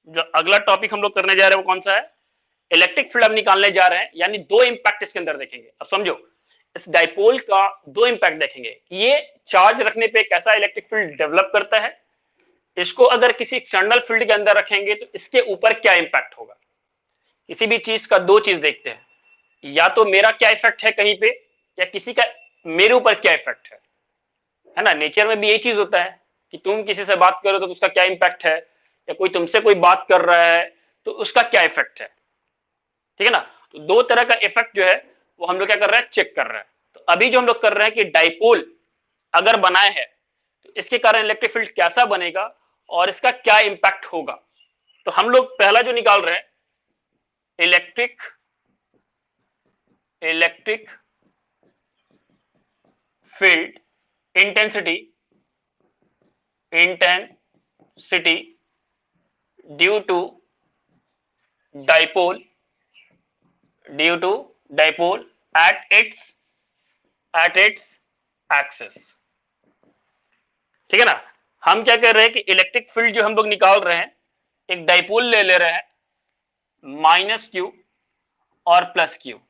जो अगला टॉपिक हम लोग करने जा रहे हैं वो कौन सा है, इलेक्ट्रिक फील्ड हम निकालने जा रहे हैं, यानी दो इंपैक्ट इसके अंदर देखेंगे। अब समझो, इस डाइपोल का दो इंपैक्ट देखेंगे कि ये चार्ज रखने पे कैसा इलेक्ट्रिक फील्ड डेवलप करता है, इसको अगर किसी एक्सटर्नल फील्ड के अंदर रखेंगे तो इसके ऊपर क्या इंपैक्ट होगा। किसी भी चीज का दो चीज देखते हैं, या तो मेरा क्या इफेक्ट है कहीं पे, या किसी का मेरे ऊपर क्या इफेक्ट है ना। नेचर में भी यही चीज होता है कि तुम किसी से बात करो तो उसका क्या इंपैक्ट है, या कोई तुमसे कोई बात कर रहा है तो उसका क्या इफेक्ट है, ठीक है ना। तो दो तरह का इफेक्ट जो है वो हम लोग क्या कर रहे हैं, चेक कर रहे हैं। तो अभी जो हम लोग कर रहे हैं कि डाइपोल अगर बनाए है तो इसके कारण इलेक्ट्रिक फील्ड कैसा बनेगा और इसका क्या इंपैक्ट होगा। तो हम लोग पहला जो निकाल रहे हैं, electric field intensity due to dipole at its axis, ठीक है ना। हम क्या कर रहे हैं कि इलेक्ट्रिक फील्ड जो हम लोग निकाल रहे हैं, एक डाइपोल ले रहे हैं माइनस क्यू और प्लस क्यू।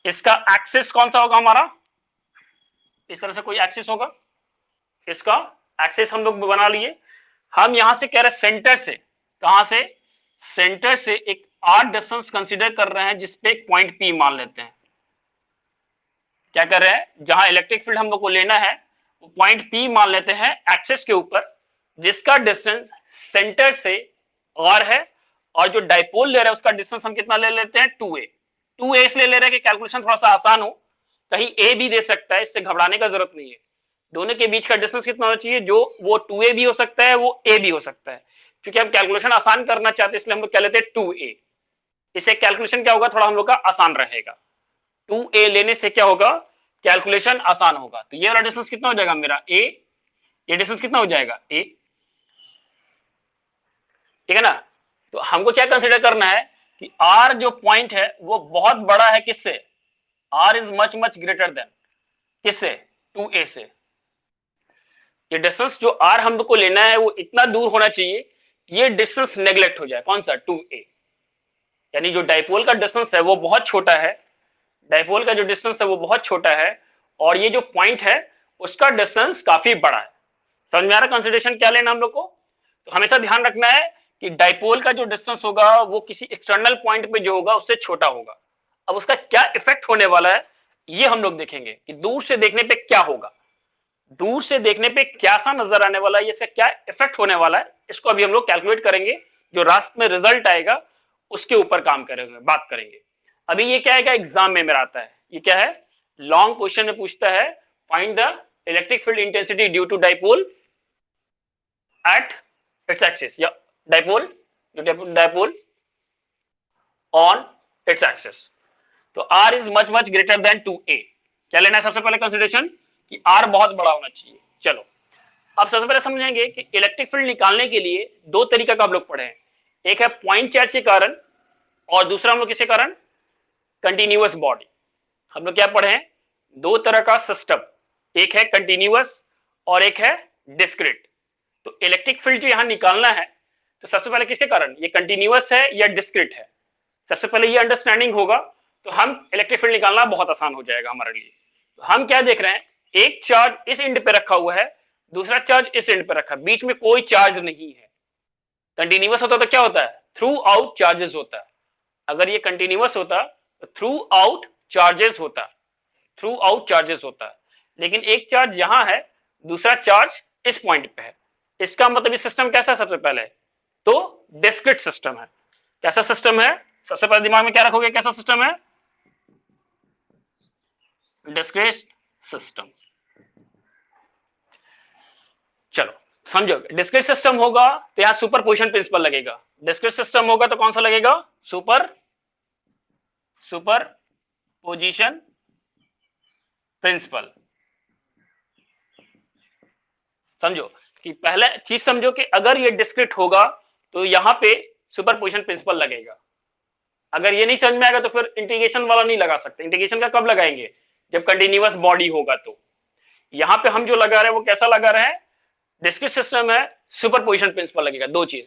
इसका एक्सिस कौन सा होगा हमारा, इस तरह से कोई एक्सिस होगा, इसका एक्सिस हम लोग बना लिए। हम यहां से कह रहे हैं सेंटर से, कहां से, सेंटर से एक आर डिस्टेंस कंसीडर कर रहे हैं जिसपे एक पॉइंट पी मान लेते हैं। क्या कर रहे हैं, जहां इलेक्ट्रिक फील्ड हम लोग को लेना है वो पॉइंट पी मान लेते हैं एक्सिस के ऊपर, जिसका डिस्टेंस सेंटर से आर है, और जो डाइपोल ले रहे हैं उसका डिस्टेंस हम कितना ले लेते हैं, 2a। 2a इसलिए ले रहे हैं कि कैलकुलेशन थोड़ा सा आसान हो, कहीं a भी दे सकता है, इससे घबराने का जरूरत नहीं है। दोनों के बीच का डिस्टेंस कितना होना चाहिए, जो वो 2a भी हो सकता है, वो a भी हो सकता है। क्योंकि हम कैलकुलेशन आसान करना चाहते हैं इसलिए हम लोग कह लेते हैं 2a। इससे कैलकुलेशन क्या होगा, थोड़ा हम लोग का आसान रहेगा। 2a लेने से क्या होगा, कैलकुलेशन आसान होगा। तो ये वाला डिस्टेंस कितना हो जाएगा मेरा a, ये डिस्टेंस कितना हो जाएगा a, ठीक है ना। तो हमको क्या कंसीडर करना है कि r जो पॉइंट है वो बहुत बड़ा है, किससे, r is much much greater then किससे, 2a से। ये डिस्टेंस जो r हम लोग को लेना है वो इतना दूर होना चाहिए कि ये डिस्टेंस नेग्लेक्ट हो जाए, कौन सा, 2a। यानी जो डाइपोल का डिस्टेंस है वो बहुत छोटा है, डाइपोल का जो डिस्टेंस है वो बहुत छोटा है, और ये जो पॉइंट है उसका डिस्टेंस काफी बड़ा है। समझ में आ रहा कंसीडरेशन क्या लेना हम लोग को। तो हमेशा ध्यान रखना है कि डाइपोल का जो डिस्टेंस होगा वो किसी एक्सटर्नल पॉइंट पे जो होगा उससे छोटा होगा। अब उसका क्या इफेक्ट होने वाला है ये हम लोग देखेंगे कि दूर से देखने पे क्या होगा, दूर से देखने पे कैसा नजर आने वाला है, इसका क्या इफेक्ट होने वाला है, इसको अभी हम लोग कैलकुलेट करेंगे। जो रास्ते में रिजल्ट आएगा उसके ऊपर काम करेंगे, बात करेंगे। अभी ये क्या है, एग्जाम में मेरा आता है, ये क्या है, लॉन्ग क्वेश्चन में पूछता है, find the electric field intensity due to dipole at its axis, या डाइपोल ऑन इट्स एक्सिस। तो R is much much greater than 2a। क्या लेना है सबसे पहले कंसिडरेशन कि आर बहुत बड़ा होना चाहिए। चलो अब सबसे पहले समझेंगे कि इलेक्ट्रिक फील्ड निकालने के लिए दो तरीका का हम लोग पढ़े हैं। एक है पॉइंट चार्ज के कारण और दूसरा हम लोग किसके कारण, कंटिन्यूअस बॉडी। हम लोग क्या पढ़े हैं, दो तरह का सिस्टम, एक है कंटिन्यूअस और एक है डिस्क्रीट। तो इलेक्ट्रिक फील्ड जो यहां निकालना है तो सबसे पहले किसके कारण, ये कंटिन्यूअस है या डिस्क्रीट है, सबसे पहले ये अंडरस्टैंडिंग होगा तो हम इलेक्ट्रिक फील्ड निकालना बहुत आसान हो जाएगा हमारे लिए। तो हम क्या देख रहे हैं, एक चार्ज इस एंड पे रखा हुआ है, दूसरा चार्ज इस एंड पे रखा, बीच में कोई चार्ज नहीं है। कंटिन्यूअस होता तो क्या होता है, थ्रू आउट चार्जेस होता है। अगर ये कंटिन्यूअस होता तो थ्रू आउट चार्जेस होता, थ्रू आउट चार्जेस होता है। लेकिन एक चार्ज यहां है, दूसरा चार्ज इस पॉइंट पे है। इसका मतलब ये सिस्टम कैसा है, सबसे पहले तो डिस्क्रीट सिस्टम है। कैसा सिस्टम है, सबसे पहले दिमाग में क्या रखोगे, कैसा सिस्टम है, डिस्क्रीट सिस्टम। चलो समझो, डिस्क्रीट सिस्टम होगा तो यहां सुपरपोजिशन प्रिंसिपल लगेगा। डिस्क्रीट सिस्टम होगा तो कौन सा लगेगा, सुपरपोजिशन प्रिंसिपल। समझो कि पहले चीज समझो कि अगर ये डिस्क्रीट होगा तो यहां पे सुपरपोजिशन प्रिंसिपल लगेगा। अगर ये नहीं समझ में आएगा तो फिर इंटीग्रेशन वाला नहीं लगा सकते। इंटीग्रेशन का कब लगाएंगे, जब कंटिन्यूअस बॉडी होगा। तो यहां पे हम जो लगा रहे हैं वो कैसा लगा रहे हैं, डिस्क्रीट सिस्टम है, सुपरपोजिशन प्रिंसिपल लगेगा, दो चीज।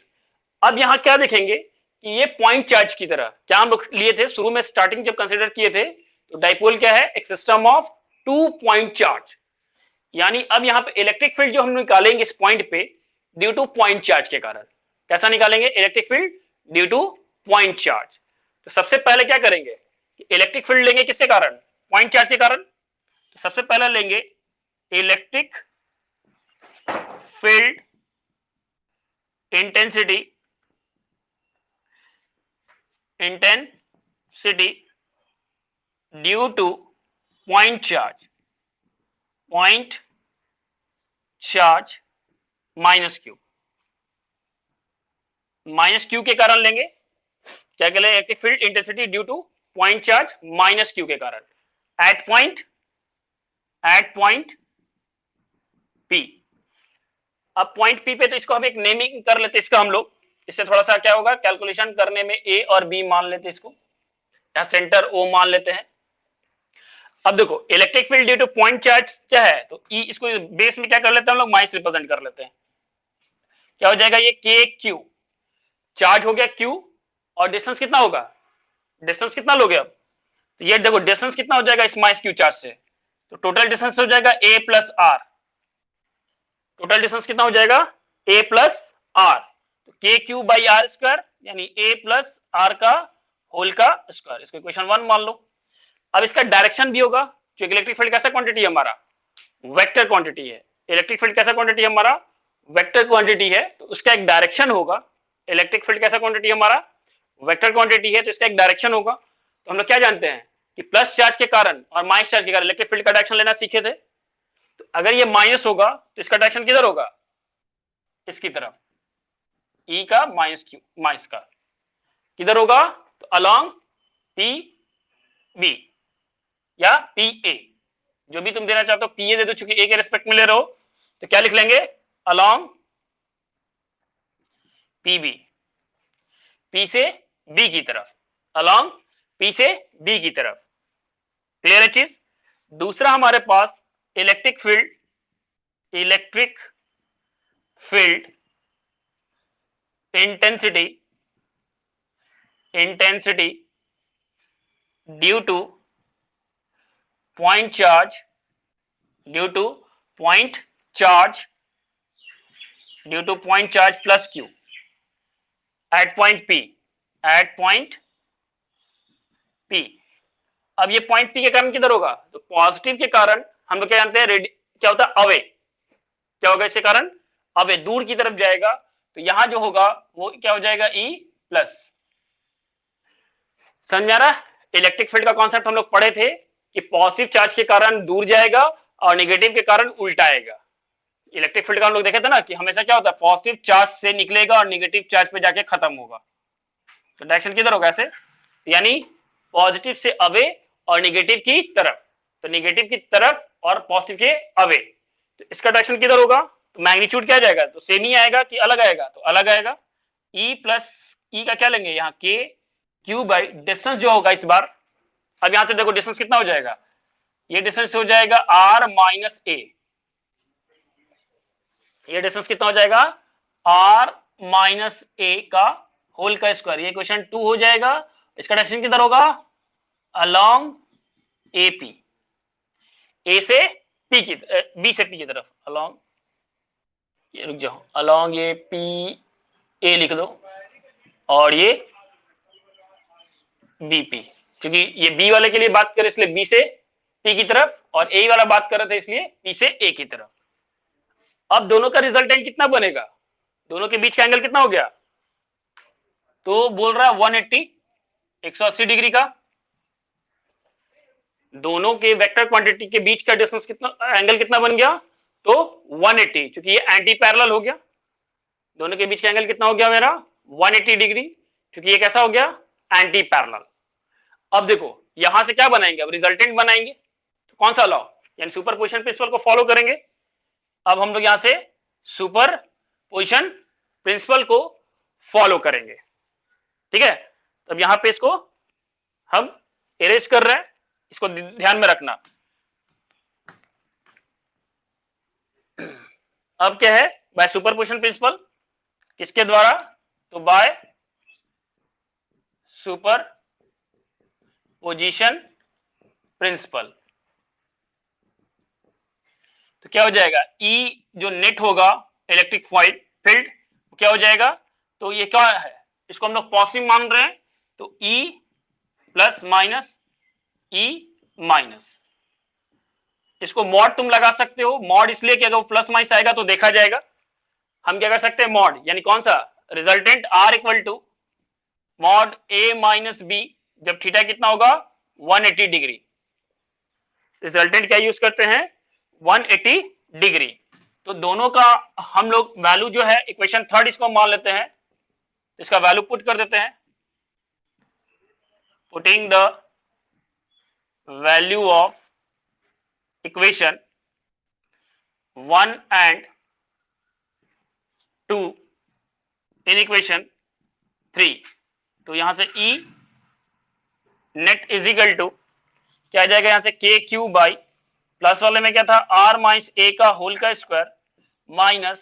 अब यहां क्या देखेंगे कि ये पॉइंट चार्ज की तरह, क्या हम लोग लिए थे शुरू में स्टार्टिंग जब कंसीडर किए थे, तो डाइपोल क्या है, एक system of to point charge. यानी अब यहां पे इलेक्ट्रिक फील्ड जो हम निकालेंगे इस पॉइंट पे ड्यू टू पॉइंट चार्ज के कारण। कैसा निकालेंगे, electric field due to point charge. तो सबसे पहले क्या करेंगे, इलेक्ट्रिक फील्ड लेंगे किसके कारण, पॉइंट चार्ज के कारण। तो सबसे पहले लेंगे electric field intensity, due to point charge minus Q. Minus Q के कारण लेंगे, क्या कह electric field intensity due to point charge minus Q के कारण एट पॉइंट पी। अब पॉइंट पी पे तो इसको हम एक नेमिंग कर लेते इसका हम लोग, इससे थोड़ा सा क्या होगा, कैलकुलेशन करने में ए और बी मान लेते इसको, या सेंटर ओ मान लेते हैं। अब देखो electric field due to point charge क्या है, तो ई, इसको बेस में क्या कर लेते हैं हम लोग, माइनस रिप्रेजेंट कर लेते हैं। क्या हो जाएगा, ये के क्यू, चार्ज हो गया क्यू और डिस्टेंस कितना होगा, डिस्टेंस कितना लोगे अब, तो ये देखो डिस्टेंस कितना हो जाएगा इस माइनस क्यू चार्ज से, तो टोटल डिस्टेंस हो जाएगा ए प्लस आर। टोटल डिस्टेंस कितना हो जाएगा, ए प्लस आर, तो के क्यू बाई आर स्क्वायर, यानी ए प्लस आर का होल का स्क्वायर। इसको इक्वेशन 1 मान लो। अब इसका डायरेक्शन भी होगा, जो इलेक्ट्रिक फील्ड कैसा क्वांटिटी है हमारा, वेक्टर क्वांटिटी है। इलेक्ट्रिक फील्ड कैसा क्वांटिटी है हमारा, वेक्टर क्वांटिटी है, तो उसका एक डायरेक्शन होगा। इलेक्ट्रिक फील्ड कैसा क्वांटिटी है हमारा, वेक्टर क्वांटिटी है, तो इसका एक डायरेक्शन होगा। तो हम लोग क्या जानते हैं कि प्लस चार्ज के कारण और माइनस चार्ज के कारण इलेक्ट्रिक फील्ड का डायरेक्शन लेना सीखे थे। तो अगर ये माइनस होगा तो इसका डायरेक्शन किधर होगा, इसकी तरफ, ई का माइनस क्यू, माइनस का किधर होगा, तो अलोंग पी बी या पी ए, जो भी तुम देना चाहते हो, पी ए दे दो, चूंकि ए के रिस्पेक्ट में ले रहे हो, तो क्या लिख लेंगे, अलोंग पी बी, पी से बी की तरफ, अलोंग पी से बी की तरफ। क्लियर है चीज। दूसरा हमारे पास electric field intensity due to point charge plus Q at point P. अब ये पॉइंट पी के कारण किधर होगा, तो पॉजिटिव के कारण हम लोग क्या जानते हैं, क्या होता है, अवे, क्या होगा इसके कारण, अवे, दूर की तरफ जाएगा। तो यहां जो होगा वो क्या हो जाएगा, ई प्लस। समझ आ रहा, इलेक्ट्रिक फील्ड का कॉन्सेप्ट हम लोग पढ़े थे कि पॉजिटिव चार्ज के कारण दूर जाएगा और नेगेटिव के कारण उल्टा आएगा। इलेक्ट्रिक फील्ड का हम लोग देखे थे ना कि हमेशा क्या होता है, पॉजिटिव चार्ज से निकलेगा और नेगेटिव चार्ज पे जाके खत्म होगा। तो डायरेक्शन किधर होगा ऐसे, यानी पॉजिटिव से अवे और निगेटिव की तरफ, तो निगेटिव की तरफ और पॉजिटिव के अवे, तो इसका डायरेक्शन किधर होगा, तो मैग्नीट्यूड क्या जाएगा, तो सेम ही आएगा कि अलग आएगा, तो अलग आएगा। ई प्लस ई का क्या लेंगे यहाँ के क्यू बाई डिस्टेंस जो होगा इस बार, अब यहां से देखो डिस्टेंस कितना हो जाएगा, ये डिस्टेंस हो जाएगा आर माइनस ए, ये डिस्टेंस कितना हो जाएगा आर माइनस ए का होल का स्क्वायर, ये क्वेश्चन 2 हो जाएगा। इसका डायरेक्शन किधर होगा, अलोंग एपी, ए से पी की बी से पी की तरफ, अलोंग, ये रुक जाओ, अलोंग ये पी ए लिख दो और ये बीपी, क्योंकि ये बी वाले के लिए बात करें इसलिए बी से पी की तरफ, और ए वाला बात कर रहे थे इसलिए पी से ए की तरफ। अब दोनों का रिजल्टेंट कितना बनेगा, दोनों के बीच का एंगल कितना हो गया, तो बोल रहा है 180, 180 डिग्री का, दोनों के वेक्टर क्वांटिटी के बीच का डिस्टेंस कितना, एंगल कितना बन गया, तो 180, क्योंकि ये एंटी पैरेलल हो गया, दोनों के बीच का एंगल कितना हो गया मेरा 180 डिग्री, क्योंकि ये कैसा हो गया एंटी पैरेलल। अब देखो यहां से क्या बनाएंगे, अब रिजल्टेंट बनाएंगे, तो कौन सा लॉ, यानी सुपरपोजिशन प्रिंसिपल को फॉलो करेंगे। अब हम लोग यहां से सुपरपोजिशन प्रिंसिपल को फॉलो करेंगे, ठीक है। अब यहां पे इसको हम इरेज कर रहे हैं, इसको ध्यान में रखना। अब क्या है, बाय सुपरपोजिशन प्रिंसिपल, किसके द्वारा, तो बाय सुपरपोजिशन प्रिंसिपल, तो क्या हो जाएगा E जो नेट होगा इलेक्ट्रिक फील्ड क्या हो जाएगा, तो ये क्या है, इसको हम लोग पॉजिटिव मान रहे हैं, तो E plus minus E minus, इसको मॉड तुम लगा सकते हो, मॉड इसलिए कि अगर वो प्लस माइनस आएगा तो देखा जाएगा, हम क्या कर सकते हैं मॉड, यानी कौन सा resultant R equal to mod A minus B, जब थीटा कितना होगा 180 डिग्री, रिजल्टेंट क्या यूज करते हैं 180 डिग्री, तो दोनों का हम लोग वैल्यू जो है इक्वेशन थर्ड इसको मान लेते हैं, इसका वैल्यू पुट कर देते हैं, putting the value of equation 1 and 2 in equation 3, तो यहां से E net is equal to क्या आ जाएगा, यहां से के क्यू बाई प्लस वाले में क्या था आर माइनस ए का होल का स्क्वायर माइनस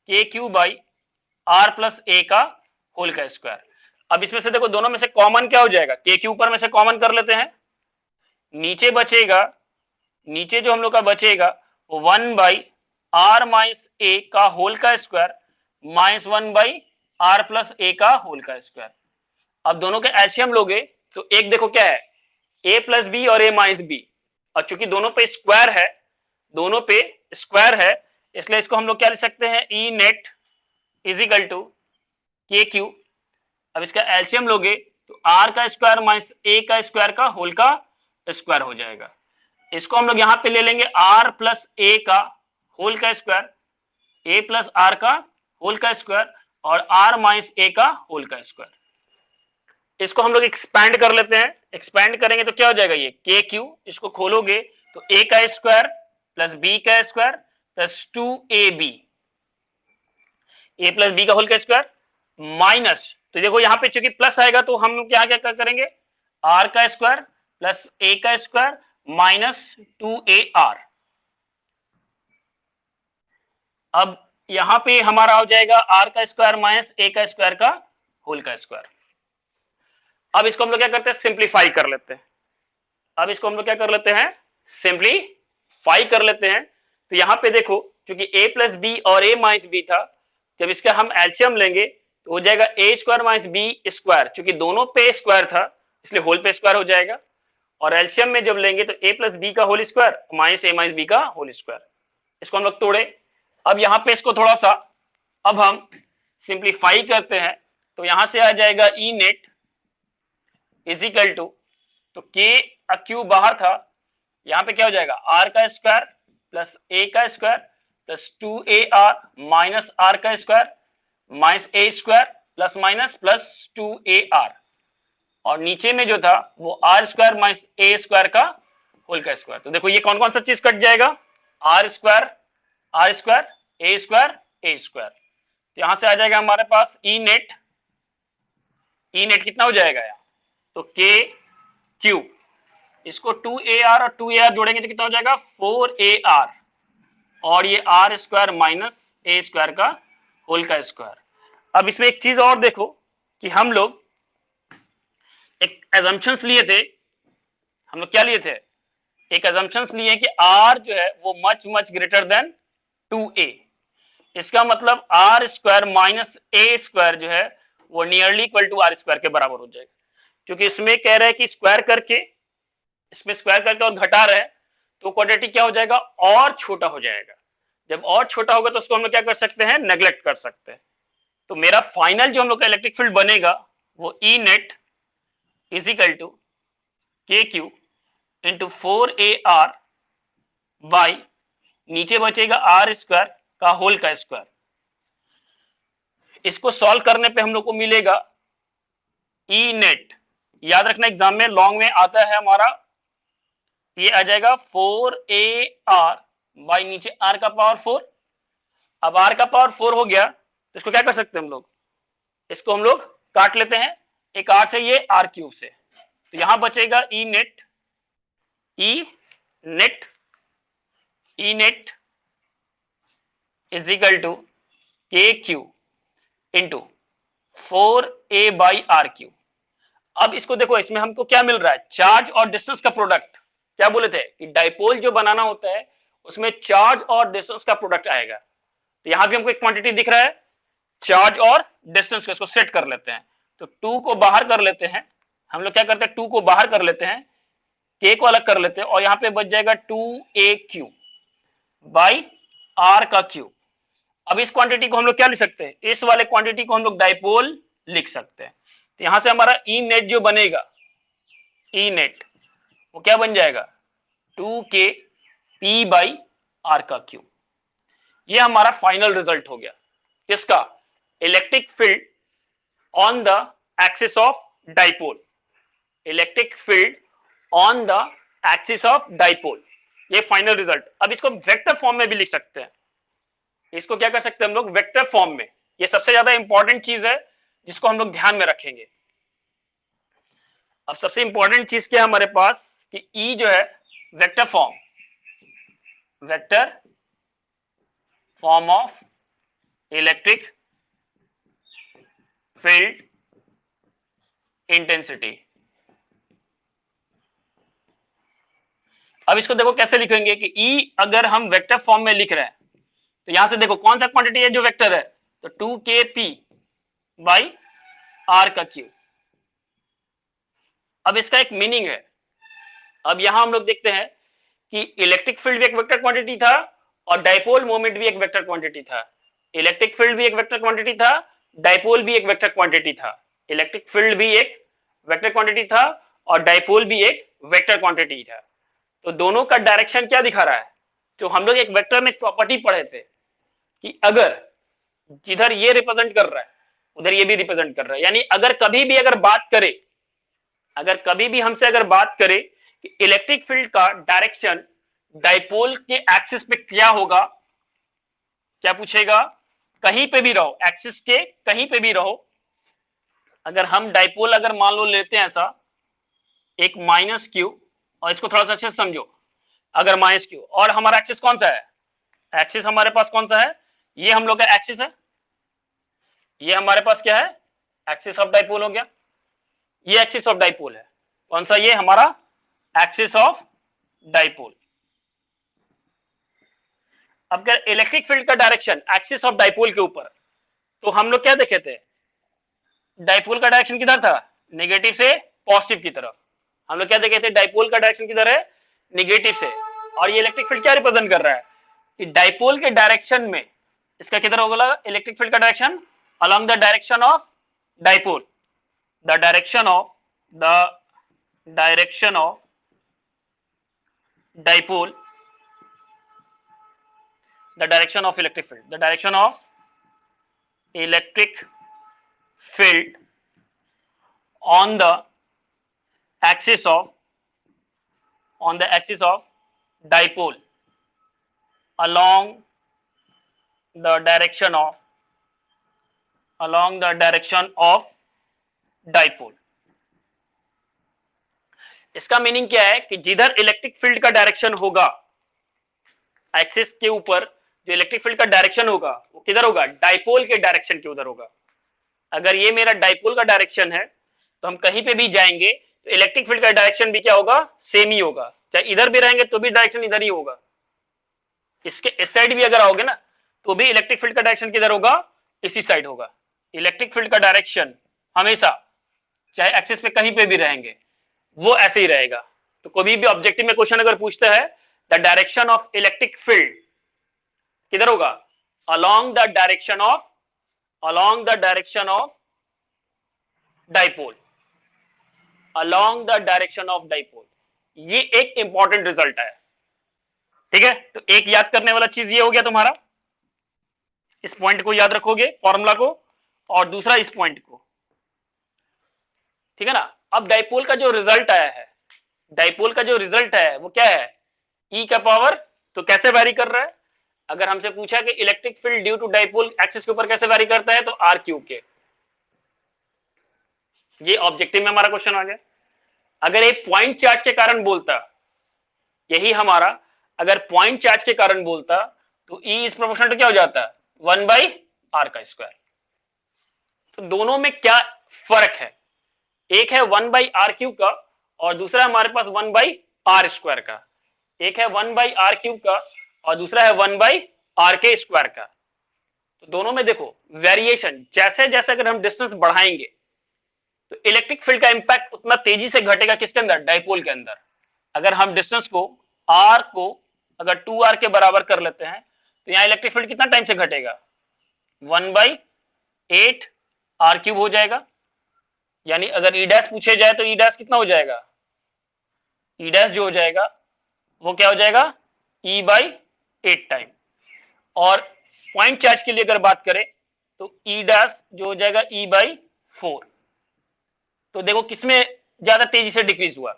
के Q by R plus A का होल का स्क्वायर। अब इसमें से देखो दोनों में से कॉमन क्या हो जाएगा, के क्यू ऊपर में से कॉमन कर लेते हैं, नीचे बचेगा, नीचे जो हम लोग का बचेगा वो 1 बाई आर माइनस ए का होल का square minus 1 by R plus A का होल का स्क्वायर। अब दोनों के एलसीएम लोगे तो एक देखो क्या है ए प्लस बी और ए माइनस बी, और चूंकि दोनों पे स्क्वायर है, दोनों पे स्क्वायर है, इसलिए इसको हम लोग क्या लिख सकते हैं ई net is equal to K Q. अब इसका एलसीएम लोगे तो आर का स्क्वायर माइनस ए का स्क्वायर का होल का स्क्वायर हो जाएगा, इसको हम लोग यहां पे ले लेंगे आर प्लस ए का होल का स्क्वायर, ए प्लस आर का होल का स्क्वायर और आर माइनस ए का होल का स्क्वायर, इसको हम लोग एक्सपैंड कर लेते हैं, एक्सपैंड करेंगे तो क्या हो जाएगा ये के क्यू, इसको खोलोगे तो ए का स्क्वायर प्लस बी का स्क्वायर प्लस 2ab, ए प्लस बी का होल का स्क्वायर माइनस, तो देखो यहां पे चूंकि प्लस आएगा तो हम लोग क्या क्या करेंगे आर का स्क्वायर प्लस ए का स्क्वायर माइनस 2ar। अब यहां पे हमारा हो जाएगा आर का स्क्वायर माइनस ए का स्क्वायर का होल का स्क्वायर। अब इसको हम लोग क्या करते हैं सिंप्लीफाई कर लेते हैं, अब इसको हम लोग क्या कर लेते हैं सिंप्लीफाई कर लेते हैं, तो यहां पे देखो क्योंकि a प्लस बी और a माइनस बी था, जब इसका हम एलसीएम लेंगे तो हो जाएगा a square minus B square, क्योंकि दोनों पे स्क्वायर था इसलिए होल पे स्क्वायर हो जाएगा, और एलसीएम में जब लेंगे तो a प्लस बी का whole square minus a minus B का होल स्क्वायर, इसको हम लोग तोड़े। अब यहाँ पे इसको थोड़ा सा अब हम सिंप्लीफाई करते हैं, तो यहां से आ जाएगा ई नेट इज इक्वल टू, तो के क्यू बाहर था, यहां पे क्या हो जाएगा आर का स्क्वायर प्लस ए का square plus 2ar minus R का square minus A square plus minus plus 2ar। और नीचे में जो था वो R square minus A square का होल का स्क्वायर। तो देखो ये कौन कौन सा चीज कट जाएगा, आर स्क्वायर ए स्क्वायर। तो यहां से आ जाएगा हमारे पास ई नेट कितना हो जाएगा यहाँ, तो के क्यू, इसको 2AR और 2AR जोड़ेंगे तो कितना हो जाएगा 4AR, और ये R square minus A square का होल का स्क्वायर। अब इसमें एक चीज और देखो कि हम लोग एक एजम्पशंस लिए थे, हम लोग क्या लिए थे, एक एजम्पशंस लिए कि आर जो है वो much much greater than 2a। इसका मतलब R square minus A square जो है वो nearly equal to R square के बराबर हो जाएगा, क्योंकि इसमें कह रहे हैं कि स्क्वायर करके, इसमें स्क्वायर करके और घटा रहे हैं, तो क्वांटिटी क्या हो जाएगा और छोटा हो जाएगा। जब और छोटा होगा तो उसको हम लोग क्या कर सकते हैं, नेग्लेक्ट कर सकते हैं। तो मेरा फाइनल जो हम लोग का इलेक्ट्रिक फील्ड बनेगा वो ई net is equal to K Q into 4AR by, नीचे बचेगा आर स्क्वायर का होल का स्क्वायर। इसको सॉल्व करने पे हम लोग को मिलेगा ई नेट, याद रखना एग्जाम में लॉन्ग में आता है हमारा, ये आ जाएगा 4AR बाई नीचे आर का पावर 4। अब आर का पावर 4 हो गया तो इसको क्या कर सकते हैं हम लोग, इसको हम लोग काट लेते हैं, एक आर से ये आर क्यूब से, तो यहां बचेगा E net is equal to K Q into 4A by R Q. अब इसको देखो, इसमें हमको क्या मिल रहा है, चार्ज और डिस्टेंस का प्रोडक्ट। क्या बोले थे कि डाइपोल जो बनाना होता है उसमें चार्ज और डिस्टेंस का प्रोडक्ट आएगा। तो यहां भी हमको एक क्वांटिटी दिख रहा है चार्ज और डिस्टेंस का, इसको सेट कर लेते हैं। तो 2 को बाहर कर लेते हैं, हम लोग क्या करते हैं 2 को बाहर कर लेते हैं, k को अलग कर लेते हैं, और यहां पे बच जाएगा 2AQ बाई आर का क्यूब। अब इस क्वांटिटी को हम लोग क्या लिख सकते हैं, इस वाले क्वांटिटी को हम लोग डाइपोल लिख सकते हैं। तो यहां से हमारा ई नेट जो बनेगा, ई नेट वो क्या बन जाएगा 2K P बाई आर का क्यूब। ये हमारा फाइनल रिजल्ट हो गया किसका, electric field on the axis of dipole, electric field on the axis of dipole, ये फाइनल रिजल्ट। अब इसको वेक्टर फॉर्म में भी लिख सकते हैं, इसको क्या कर सकते हैं हम लोग वेक्टर फॉर्म में, ये सबसे ज्यादा इंपॉर्टेंट चीज है जिसको हम लोग ध्यान में रखेंगे। अब सबसे इंपॉर्टेंट चीज क्या है हमारे पास कि ई जो है vector form of electric field intensity. अब इसको देखो कैसे लिखेंगे कि ई अगर हम वेक्टर फॉर्म में लिख रहे हैं तो यहां से देखो कौन सा क्वांटिटी है जो वेक्टर है, तो 2KP बाई आर का क्यूब। अब इसका एक मीनिंग है, अब यहां हम लोग देखते हैं कि इलेक्ट्रिक फील्ड भी एक वेक्टर क्वांटिटी था और डाइपोल मोमेंट भी एक वेक्टर क्वांटिटी था। इलेक्ट्रिक फील्ड भी एक वेक्टर क्वांटिटी था, डाइपोल भी एक वेक्टर क्वांटिटी था। इलेक्ट्रिक फील्ड भी एक वेक्टर क्वांटिटी था और डाइपोल भी एक वेक्टर क्वांटिटी था। तो दोनों का डायरेक्शन क्या दिखा रहा है, तो हम लोग एक वेक्टर में प्रॉपर्टी पढ़े थे कि अगर जिधर ये रिप्रेजेंट कर रहा है उधर ये भी रिप्रेजेंट कर रहा है, यानी अगर कभी भी अगर बात करे, अगर कभी भी हमसे अगर बात करे कि इलेक्ट्रिक फील्ड का डायरेक्शन डाइपोल के एक्सिस पे क्या होगा, क्या पूछेगा, कहीं पे भी रहो, एक्सिस के कहीं पे भी रहो, अगर हम डाइपोल अगर मान लो लेते हैं ऐसा एक माइनस क्यू, और इसको थोड़ा सा अच्छे से समझो, अगर माइनस क्यू और हमारा एक्सिस कौन सा है, एक्सिस हमारे पास कौन सा है, ये हम लोग का एक्सिस है, ये हमारे पास क्या है एक्सिस ऑफ डाइपोल हो गया, ये एक्सिस ऑफ डाइपोल है, कौन सा, ये हमारा एक्सिस ऑफ डाइपोल। अब अगर इलेक्ट्रिक फील्ड का डायरेक्शन एक्सिस ऑफ डाइपोल के ऊपर, तो हम लोग क्या देखे थे, डाइपोल का डायरेक्शन किधर था, नेगेटिव से पॉजिटिव की तरफ। हम लोग क्या देखे थे, डाइपोल का डायरेक्शन किधर है, नेगेटिव से। और ये इलेक्ट्रिक फील्ड क्या रिप्रेजेंट कर रहा है कि डाइपोल के डायरेक्शन में इसका किधर होगा इलेक्ट्रिक फील्ड का direction, along the direction of dipole, the direction of dipole, the direction of electric field, the direction of electric field on the axis of on the axis of dipole along the direction of dipole. इसका meaning क्या है कि जिधर electric field का direction होगा, axis के ऊपर जो इलेक्ट्रिक फील्ड का डायरेक्शन होगा वो किधर होगा, डाइपोल के डायरेक्शन के उधर होगा। अगर ये मेरा डाइपोल का डायरेक्शन है तो हम कहीं पे भी जाएंगे तो इलेक्ट्रिक फील्ड का डायरेक्शन भी क्या होगा, सेम ही होगा। चाहे इधर भी रहेंगे तो भी डायरेक्शन इधर ही होगा, इसके इस साइड भी अगर आओगे ना तो भी इलेक्ट्रिक फील्ड का डायरेक्शन किधर होगा, इसी साइड होगा। इलेक्ट्रिक फील्ड का डायरेक्शन हमेशा चाहे एक्सिस पे कहीं पे भी रहेंगे वो ऐसे ही रहेगा। तो कोई भी ऑब्जेक्टिव में क्वेश्चन अगर पूछता है the direction of electric field किधर होगा, along the direction of dipole, along the direction of dipole. ये एक इंपॉर्टेंट रिजल्ट है, ठीक है। तो एक याद करने वाला चीज ये हो गया तुम्हारा, इस पॉइंट को याद रखोगे फॉर्मूला को, और दूसरा इस पॉइंट को, ठीक है ना। अब डाइपोल का जो रिजल्ट आया है, डाइपोल का जो रिजल्ट है वो क्या है, ई का पावर, तो कैसे वैरी कर रहा है। अगर हमसे पूछा कि electric field due to dipole axis के ऊपर कैसे वैरी करता है, तो आर क्यूब के। ये ऑब्जेक्टिव में हमारा क्वेश्चन आ गया। अगर एक पॉइंट चार्ज के कारण बोलता, यही हमारा अगर पॉइंट चार्ज के कारण बोलता तो ई इज प्रोपोर्शनल टू क्या हो जाता, 1/r का स्क्वायर। तो दोनों में क्या फर्क है, एक है 1/r क्यूब का और दूसरा हमारे पास 1/r स्क्वायर का। एक है 1/r क्यूब का और दूसरा है 1/r के स्क्वायर का। तो दोनों में देखो वेरिएशन, जैसे जैसे अगर हम डिस्टेंस बढ़ाएंगे तो इलेक्ट्रिक फील्ड का इंपैक्ट उतना तेजी से घटेगा किसके अंदर, डाइपोल के अंदर। अगर हम डिस्टेंस को r को अगर 2r के बराबर कर लेते हैं तो यहां इलेक्ट्रिक फील्ड कितना टाइम से घटेगा, 1/8 r क्यूब हो जाएगा। यानी अगर ई डैश पूछे जाए तो ई डैश कितना हो जाएगा, ई डैश जो हो जाएगा वो क्या हो जाएगा, e/8 टाइम। और पॉइंट चार्ज के लिए अगर बात करें तो ई डैश जो हो जाएगा e/4। तो देखो किसमें ज्यादा तेजी से डिक्रीज हुआ।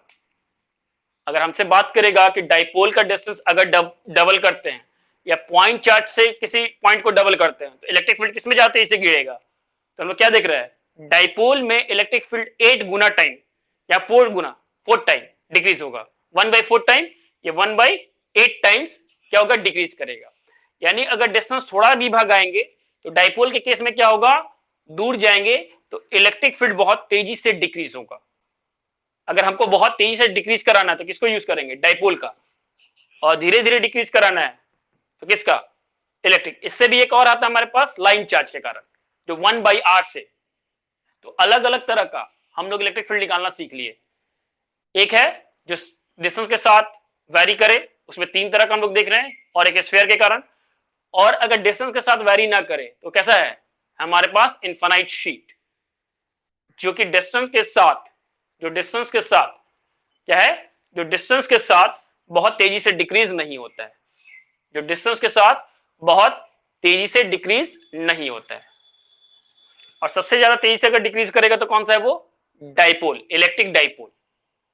अगर हमसे बात करेगा कि डाइपोल का डिस्टेंस अगर डबल करते हैं या पॉइंट चार्ज से किसी पॉइंट को डबल करते हैं तो इलेक्ट्रिक फील्ड किसमें ज्यादा तेजी से गिरेगा। तो हम लोग क्या देख रहे हैं, डाइपोल में इलेक्ट्रिक फील्ड 8 गुना टाइम या 4 टाइम डिक्रीज होगा, 1/4 टाइम, ये 1/8 टाइम्स क्या होगा, डिक्रीज करेगा। यानी अगर डिस्टेंस थोड़ा भी भाग आएंगे तो डाइपोल के केस में क्या होगा, दूर जाएंगे तो इलेक्ट्रिक फील्ड बहुत तेजी से डिक्रीज होगा। अगर हमको बहुत तेजी से डिक्रीज कराना है तो किसको यूज करेंगे, डाइपोल का। और धीरे धीरे डिक्रीज कराना है तो किसका, इलेक्ट्रिक। इससे भी एक और आता है हमारे पास लाइन चार्ज के कारण, जो 1/r से। तो अलग अलग तरह का हम लोग इलेक्ट्रिक फील्ड निकालना सीख लिए। एक है जो डिस्टेंस के साथ वैरी करे, उसमें 3 तरह का हम लोग देख रहे हैं, और एक स्फीयर के कारण। और अगर डिस्टेंस के साथ वैरी ना करे तो कैसा है, हमारे पास इनफाइनाइट शीट, जो कि डिस्टेंस के साथ क्या है, जो डिस्टेंस के साथ बहुत तेजी से डिक्रीज नहीं होता है, जो डिस्टेंस के साथ बहुत तेजी से डिक्रीज नहीं होता है। और सबसे ज्यादा तेजी से अगर डिक्रीज करेगा तो कौन सा है वो, डाइपोल, इलेक्ट्रिक डाइपोल।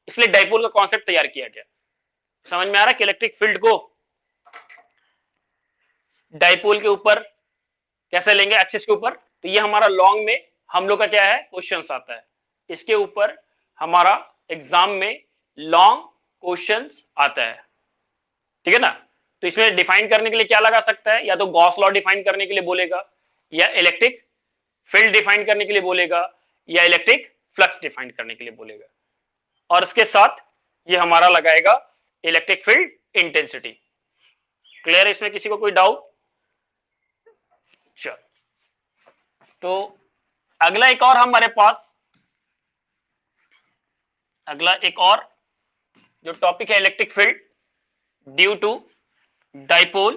इसलिए डाइपोल का कॉन्सेप्ट तैयार किया गया। समझ में आ रहा है कि इलेक्ट्रिक फील्ड को डाइपोल के ऊपर कैसे लेंगे, एक्सिस के ऊपर। तो ये हमारा लॉन्ग में हम लोग का क्या है, क्वेश्चंस आता है। इसके ऊपर हमारा एग्जाम में लॉन्ग क्वेश्चंस आता है, ठीक है ना। तो इसमें डिफाइन करने के लिए क्या लगा सकता है, या तो गॉस लॉ डिफाइन करने के लिए बोलेगा, या इलेक्ट्रिक फील्ड डिफाइन करने के लिए बोलेगा, या इलेक्ट्रिक फ्लक्स डिफाइन करने के लिए बोलेगा। और इसके साथ ये हमारा लगाएगा इलेक्ट्रिक फील्ड इंटेंसिटी। क्लियर है इसमें किसी को कोई डाउट। चल, तो अगला एक और हमारे पास, अगला एक और जो टॉपिक है electric field due to dipole.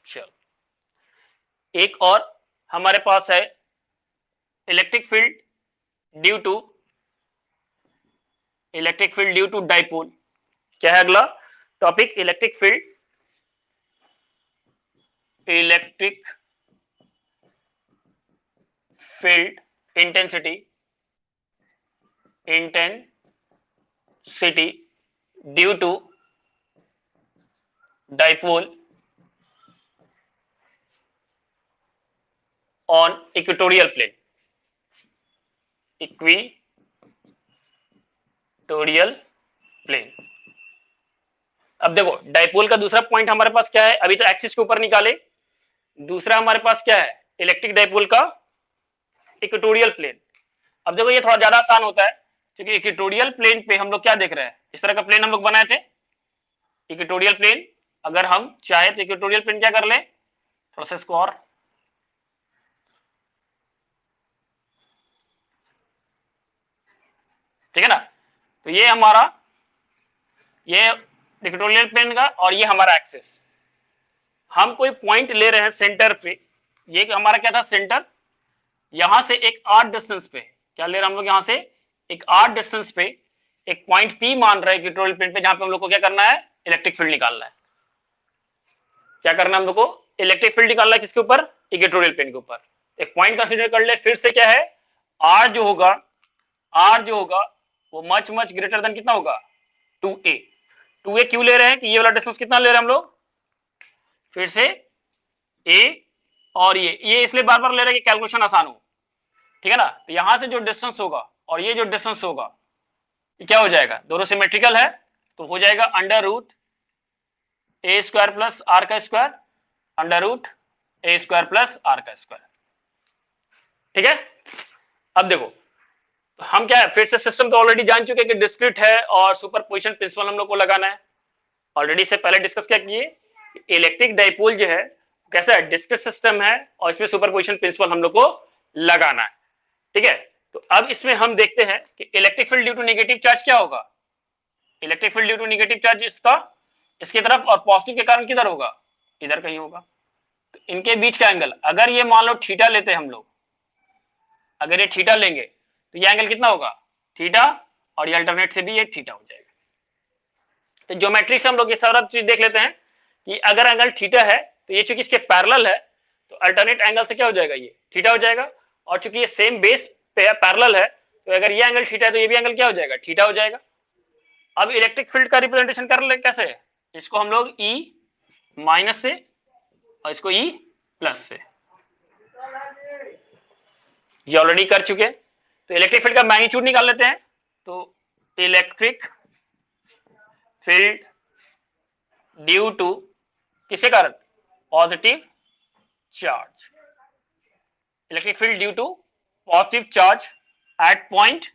चल, एक और हमारे पास है electric field due to dipole. क्या है अगला topic, electric field intensity due to dipole on equatorial plane. अब देखो डाइपोल का दूसरा पॉइंट हमारे पास क्या है, अभी तो एक्सिस के ऊपर निकाले, दूसरा हमारे पास क्या है, इलेक्ट्रिक डाइपोल का इक्वेटोरियल प्लेन। अब देखो ये थोड़ा ज्यादा आसान होता है क्योंकि इक्वेटोरियल प्लेन पे हम लोग क्या देख रहे हैं, इस तरह का प्लेन हम लोग बनाए थे इक्वेटोरियल प्लेन। अगर हम चाहे तो इक्वेटोरियल प्लेन क्या कर ले, थोड़ा सा इसको और ठीक है ना, तो ये हमारा ये इक्वेटोरियल प्लेन का और ये हमारा एक्सिस। हम कोई पॉइंट ले रहे हैं सेंटर पे, ये हमारा क्या था सेंटर, यहां से एक आर्क डिस्टेंस पे क्या ले रहे हैं हम लोग, यहां से एक आर्क डिस्टेंस पे एक पॉइंट पी मान रहे हैं इक्वेटोरियल प्लेन पे, जहां पे हम लोग को क्या करना है, इलेक्ट्रिक फील्ड निकालना है। क्या करना है हम लोग को, इलेक्ट्रिक फील्ड निकालना है किसके ऊपर, इक्वेटोरियल प्लेन के ऊपर। एक पॉइंट कंसीडर कर ले फिर से, क्या है आर जो होगा, आर जो होगा वो मच ग्रेटर देन कितना होगा, 2a। 2a क्यों ले रहे हैं कि ये वाला डिस्टेंस कितना ले रहे हैं हम लोग, फिर से a, और ये इसलिए बार बार ले रहे हैं कि कैलकुलेशन आसान हो, ठीक है ना। तो यहां से जो डिस्टेंस होगा और ये जो डिस्टेंस होगा ये क्या हो जाएगा, दोनों सिमेट्रिकल है, तो हो जाएगा under root A square plus R का square, under root A square plus R का स्क्वायर, ठीक है। अब देखो हम क्या है, फिर से सिस्टम तो ऑलरेडी जान चुके हैं कि डिस्क्रीट है और सुपरपोजिशन प्रिंसिपल हम लोग को लगाना है, ऑलरेडी से पहले डिस्कस क्या किए, इलेक्ट्रिक डाइपोल जो है कैसा है, डिस्क्रीट सिस्टम है और इसमें सुपरपोजिशन प्रिंसिपल हम लोग को लगाना है, ठीक है। तो अब इसमें हम देखते हैं कि electric field due to negative charge क्या होगा, electric field due to negative charge इसका इसकी तरफ और पॉजिटिव के कारण किधर होगा, इधर कहीं होगा। तो इनके बीच का एंगल अगर ये मान लो थीटा लेते हैं हम लोग, अगर ये थीटा लेंगे तो ये एंगल कितना होगा, थीटा, और ये अल्टरनेट से भी ये थीटा हो जाएगा। तो ज्योमेट्रिक से हम लोग ये सारा चीज देख लेते हैं कि अगर एंगल थीटा है तो ये चूंकि इसके पैरेलल है तो अल्टरनेट एंगल से क्या हो जाएगा, ये थीटा हो जाएगा, और चूंकि ये सेम बेस पे पैरेलल है तो अगर ये एंगल थीटा है तो ये भी एंगल क्या हो जाएगा, थीटा हो जाएगा। अब इलेक्ट्रिक फील्ड का रिप्रेजेंटेशन कर ले कैसे, इसको हम लोग E माइनस से और इसको E प्लस से, ये ऑलरेडी कर चुके हैं। तो इलेक्ट्रिक फील्ड का मैग्नीट्यूड निकाल लेते हैं, तो इलेक्ट्रिक फील्ड ड्यू टू किसके कारण, positive charge, electric field due to positive charge at point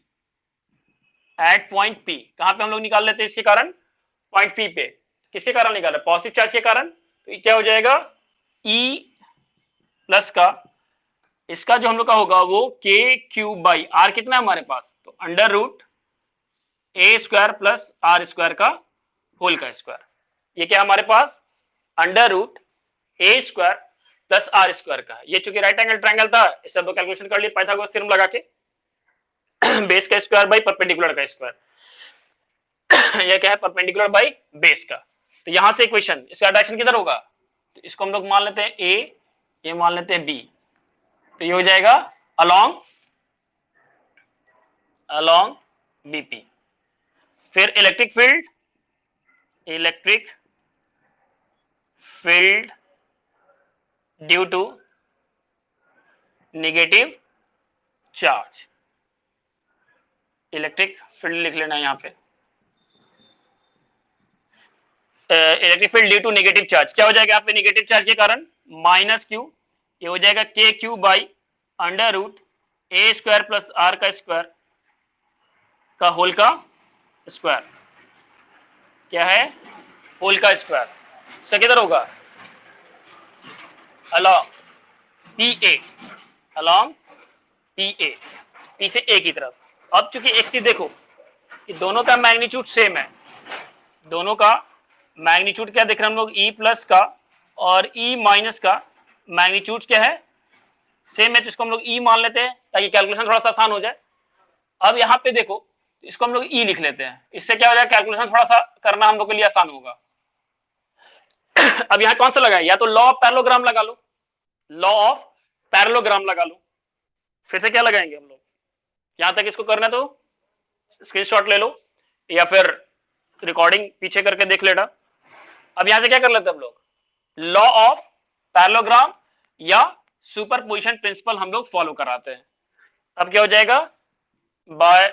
P। कहां पे हम लोग निकाल लेते हैं इसके कारण, पॉइंट P पे, किसके कारण निकाल रहे, पॉजिटिव चार्ज के कारण। तो ये क्या हो जाएगा, E प्लस का इसका जो हम लोग का होगा वो के क्यू बाई आर, कितना है हमारे पास, तो under root A square plus R square का होल का स्क्वायर। ये क्या हमारे पास, under root A square plus R square का, ये चूंकि राइट एंगल ट्रायंगल था इस सब कैलकुलेशन कर लिए पाइथागोरस थ्योरम लगा के, बेस का स्क्वायर बाई परपेंडिकुलर का स्क्वायर, ये क्या है, परपेंडिकुलर बाई बेस का। तो यहां से इक्वेशन इसका डायरेक्शन किधर होगा, तो इसको हम लोग मान लेते हैं ए, ये मान लेते हैं बी, तो ये हो जाएगा अलोंग बीपी। फिर electric field due to negative charge, electric field लिख लेना यहां पे, electric field due to negative charge क्या हो जाएगा यहाँ पे, नेगेटिव चार्ज के कारण माइनस क्यू, ये हो जाएगा K Q by under root A square plus R का स्क्वायर का होल का स्क्वायर, क्या है, होल का स्क्वायर, इसका किधर होगा, along P A, along P से ए की तरफ। अब चूंकि एक चीज देखो कि दोनों का मैग्नीट्यूड सेम है, दोनों का मैग्नीट्यूड क्या देख रहे हैं हम लोग, E प्लस का और E माइनस का मैग्नीट्यूड क्या है, सेम है, तो इसको हम लोग E मान लेते हैं ताकि कैलकुलेशन थोड़ा सा आसान हो जाए। अब यहाँ पे देखो इसको हम लोग E लिख लेते हैं, इससे क्या हो जाएगा, कैलकुलेशन थोड़ा सा करना हम लोग के लिए आसान होगा। अब यहाँ कौन सा लगाए, या तो लॉ ऑफ पैरेललोग्राम लगा लो, लॉ ऑफ पैरेललोग्राम लगा लो, फिर से क्या लगाएंगे हम लोग, यहां तक इसको करना तो स्क्रीनशॉट ले लो या फिर रिकॉर्डिंग पीछे करके देख लेना। अब यहां से क्या कर लेते हैं हम लोग, लॉ ऑफ पैरेललोग्राम या सुपरपोजिशन प्रिंसिपल हम लोग फॉलो कराते हैं। अब क्या हो जाएगा, बाय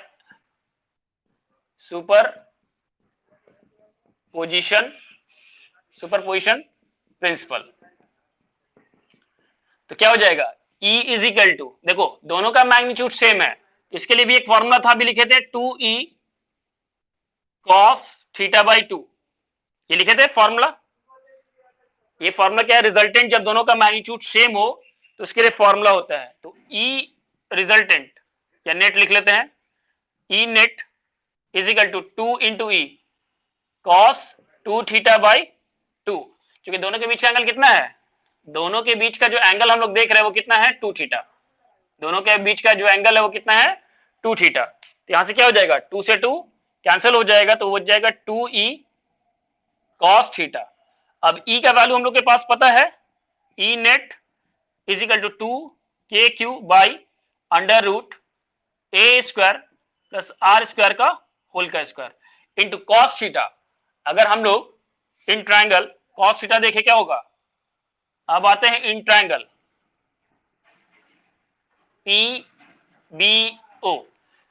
सुपरपोजिशन प्रिंसिपल, तो क्या हो जाएगा, E इज इक्वल टू, देखो दोनों का मैग्नीट्यूड सेम है, इसके लिए भी एक फॉर्मूला था, अभी लिखे थे 2E cos थीटा बाई 2, ये लिखे थे फॉर्मूला। ये फॉर्मूला क्या है, रिजल्टेंट जब दोनों का मैग्नीट्यूड सेम हो तो उसके लिए फॉर्मूला होता है, तो E रिजल्टेंट या नेट लिख लेते हैं, E net is equal to 2 into E cos 2 theta by 2, क्योंकि दोनों के बीच का एंगल कितना है, दोनों के बीच का जो एंगल हम लोग देख रहे हैं वो कितना है 2 थीटा, दोनों के बीच का जो एंगल है वो कितना है 2 थीटा। तो यहां से क्या हो जाएगा, 2 से 2 कैंसिल हो जाएगा, तो वो जाएगा 2E cos थीटा। अब E का वैल्यू हम लोग के पास पता है, E net is equal to 2KQ by under root A square plus R square का होल का स्क्वायर इंटू कॉस थीटा। अगर हम लोग इन ट्रायंगल कॉस थीटा देखें क्या होगा, अब आते हैं इन ट्रायंगल PBO,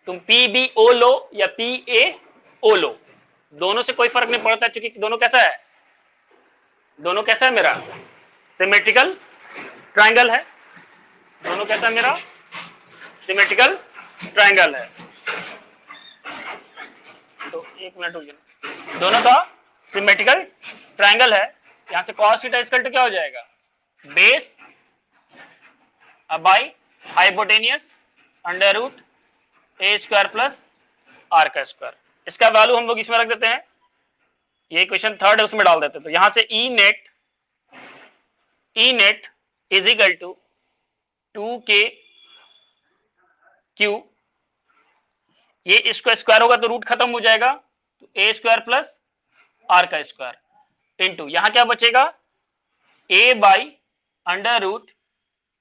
तुम PBO लो या PAO लो, दोनों से कोई फर्क नहीं पड़ता, क्योंकि दोनों कैसा है, दोनों कैसा है मेरा सिमेट्रिकल ट्रायंगल है, दोनों कैसा है मेरा सिमेट्रिकल ट्रायंगल है। तो एक मिनट हो गया, दोनों का सिमेट्रिकल ट्रायंगल है, यहां से cos थीटा इक्वल टू क्या हो जाएगा, base by hypotenuse under root A square plus R का स्क्वायर। इसका वैल्यू हम लोग इसमें रख देते हैं, ये क्वेश्चन थर्ड है उसमें डाल देते हैं, तो यहां से E net is equal to 2KQ, ये इसको स्क्वायर होगा तो रूट खत्म हो जाएगा, तो ए स्क्वायर प्लस आर का स्क्वायर इंटू यहां क्या बचेगा, ए बाई अंडर रूट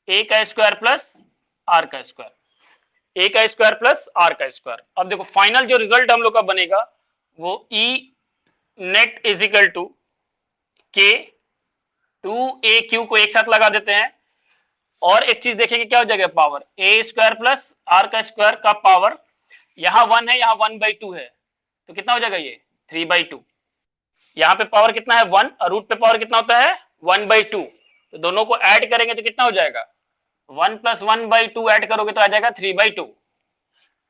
ए का स्क्वायर प्लस आर का स्क्वायर, ए का स्क्वायर प्लस आर का स्क्वायर। अब देखो फाइनल जो रिजल्ट हम लोग का बनेगा वो ई नेट इज इक्वल टू के 2AQ को एक साथ लगा देते हैं, और एक चीज देखेंगे क्या हो जाएगा, power A square plus R का स्क्वायर का पावर, यहां 1 है यहां 1/2 है, तो कितना हो जाएगा ये 3/2, यहाँ पे पावर कितना है 1 और रूट पे पावर कितना होता है 1/2, तो दोनों को ऐड करेंगे तो कितना हो जाएगा 1 + 1/2 ऐड करोगे तो आ जाएगा 3/2।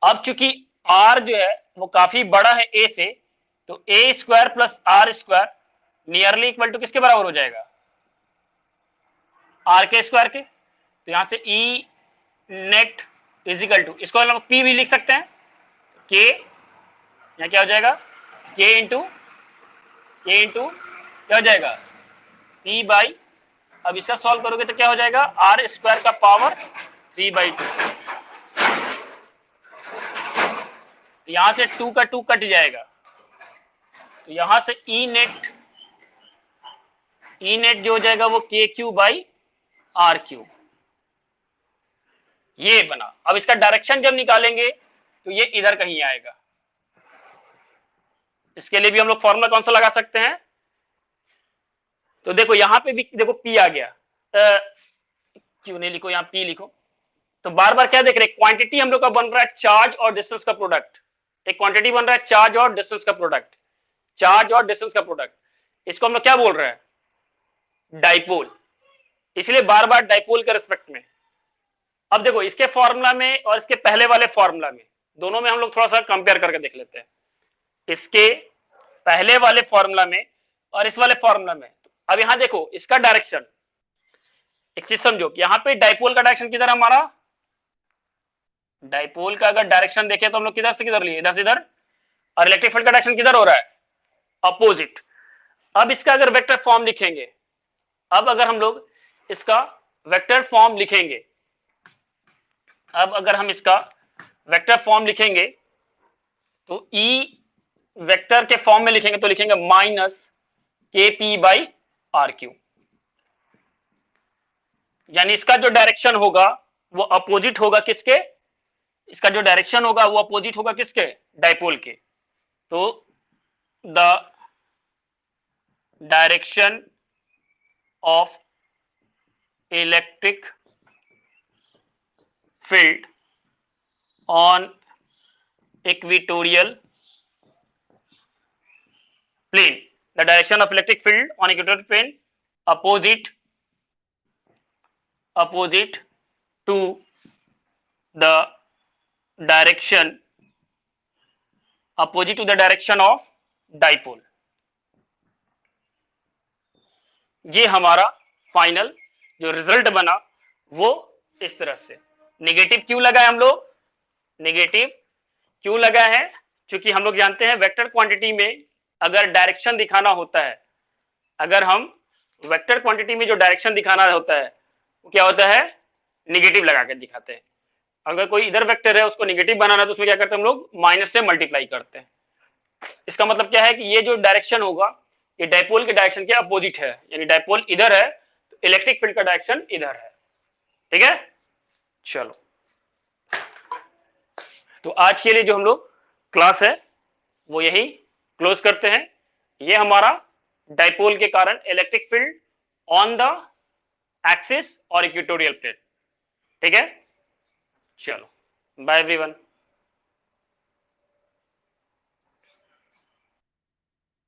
अब चूंकि r जो है वो काफी बड़ा है a से, तो a square plus R square nearly equal to किसके बराबर हो जाएगा, r के स्क्वायर के, तो यहां से E net is equal to, इसको हम P भी लिख सकते हैं, K यहाँ क्या हो जाएगा K इंटू क्या हो जाएगा P बाई, अब इसका सॉल्व करोगे तो क्या हो जाएगा आर स्क्वायर का पावर 3/2, यहां से 2 का 2 कट जाएगा, तो यहां से ई नेट जो हो जाएगा वो KQ बाई RQ, ये बना। अब इसका डायरेक्शन जब निकालेंगे तो ये इधर कहीं आएगा, इसके लिए भी हम लोग फॉर्मूला कौन सा लगा सकते हैं, तो देखो यहां पे भी देखो P आ गया, क्यों नहीं लिखो यहाँ P लिखो, तो बार बार क्या देख रहे हैं, क्वांटिटी हम लोग का बन रहा है चार्ज और डिस्टेंस का प्रोडक्ट, एक क्वांटिटी बन रहा है चार्ज और डिस्टेंस का प्रोडक्ट, चार्ज और डिस्टेंस का प्रोडक्ट, इसको हम लोग क्या बोल रहे हैं डाइपोल, इसलिए बार बार डाइपोल के रिस्पेक्ट में। अब देखो इसके फॉर्मूला में और इसके पहले वाले फॉर्मूला में, दोनों में हम लोग थोड़ा सा कंपेयर करके देख लेते हैं, इसके पहले वाले फॉर्मूला में और इस वाले फॉर्मूला में। अब यहां देखो इसका डायरेक्शन, एक चीज समझो कि यहाँ पे डाइपोल का डायरेक्शन किधर, हमारा डाइपोल का अगर डायरेक्शन देखें तो हम लोग किधर से किधर लिए, इधर से इधर, और इलेक्ट्रिक फील्ड का डायरेक्शन किधर हो रहा है अपोजिट। अब इसका अगर वेक्टर फॉर्म लिखेंगे, अब अगर हम लोग इसका वेक्टर फॉर्म लिखेंगे, अब अगर हम इसका वेक्टर फॉर्म लिखेंगे तो E वेक्टर के फॉर्म में लिखेंगे तो लिखेंगे -KP/RQ, यानी इसका जो डायरेक्शन होगा वो अपोजिट होगा किसके, इसका जो डायरेक्शन होगा वो अपोजिट होगा किसके, डाइपोल के। तो the direction of electric field on equatorial plane, the direction of electric field on equatorial plane opposite to the direction of dipole। ये हमारा फाइनल जो रिजल्ट बना वो इस तरह से। नेगेटिव क्यों लगाए हम लोग, नेगेटिव क्यों लगा है, क्योंकि हम लोग जानते हैं वेक्टर क्वांटिटी में अगर डायरेक्शन दिखाना होता है, अगर हम वेक्टर क्वांटिटी में जो डायरेक्शन दिखाना होता है वो क्या होता है, निगेटिव लगा के दिखाते हैं। अगर कोई इधर वेक्टर है उसको निगेटिव बनाना तो उसमें क्या करते हैं हम लोग, माइनस से मल्टीप्लाई करते हैं। इसका मतलब क्या है कि ये जो डायरेक्शन होगा ये डाइपोल के डायरेक्शन के अपोजिट है, यानी डाइपोल इधर है तो इलेक्ट्रिक फील्ड का डायरेक्शन इधर है। ठीक है, चलो तो आज के लिए जो हम लोग क्लास है वो यही क्लोज करते हैं। ये हमारा डाइपोल के कारण electric field on the axis और इक्वेटोरियल प्लेन। ठीक है, चलो बाय एवरीवन।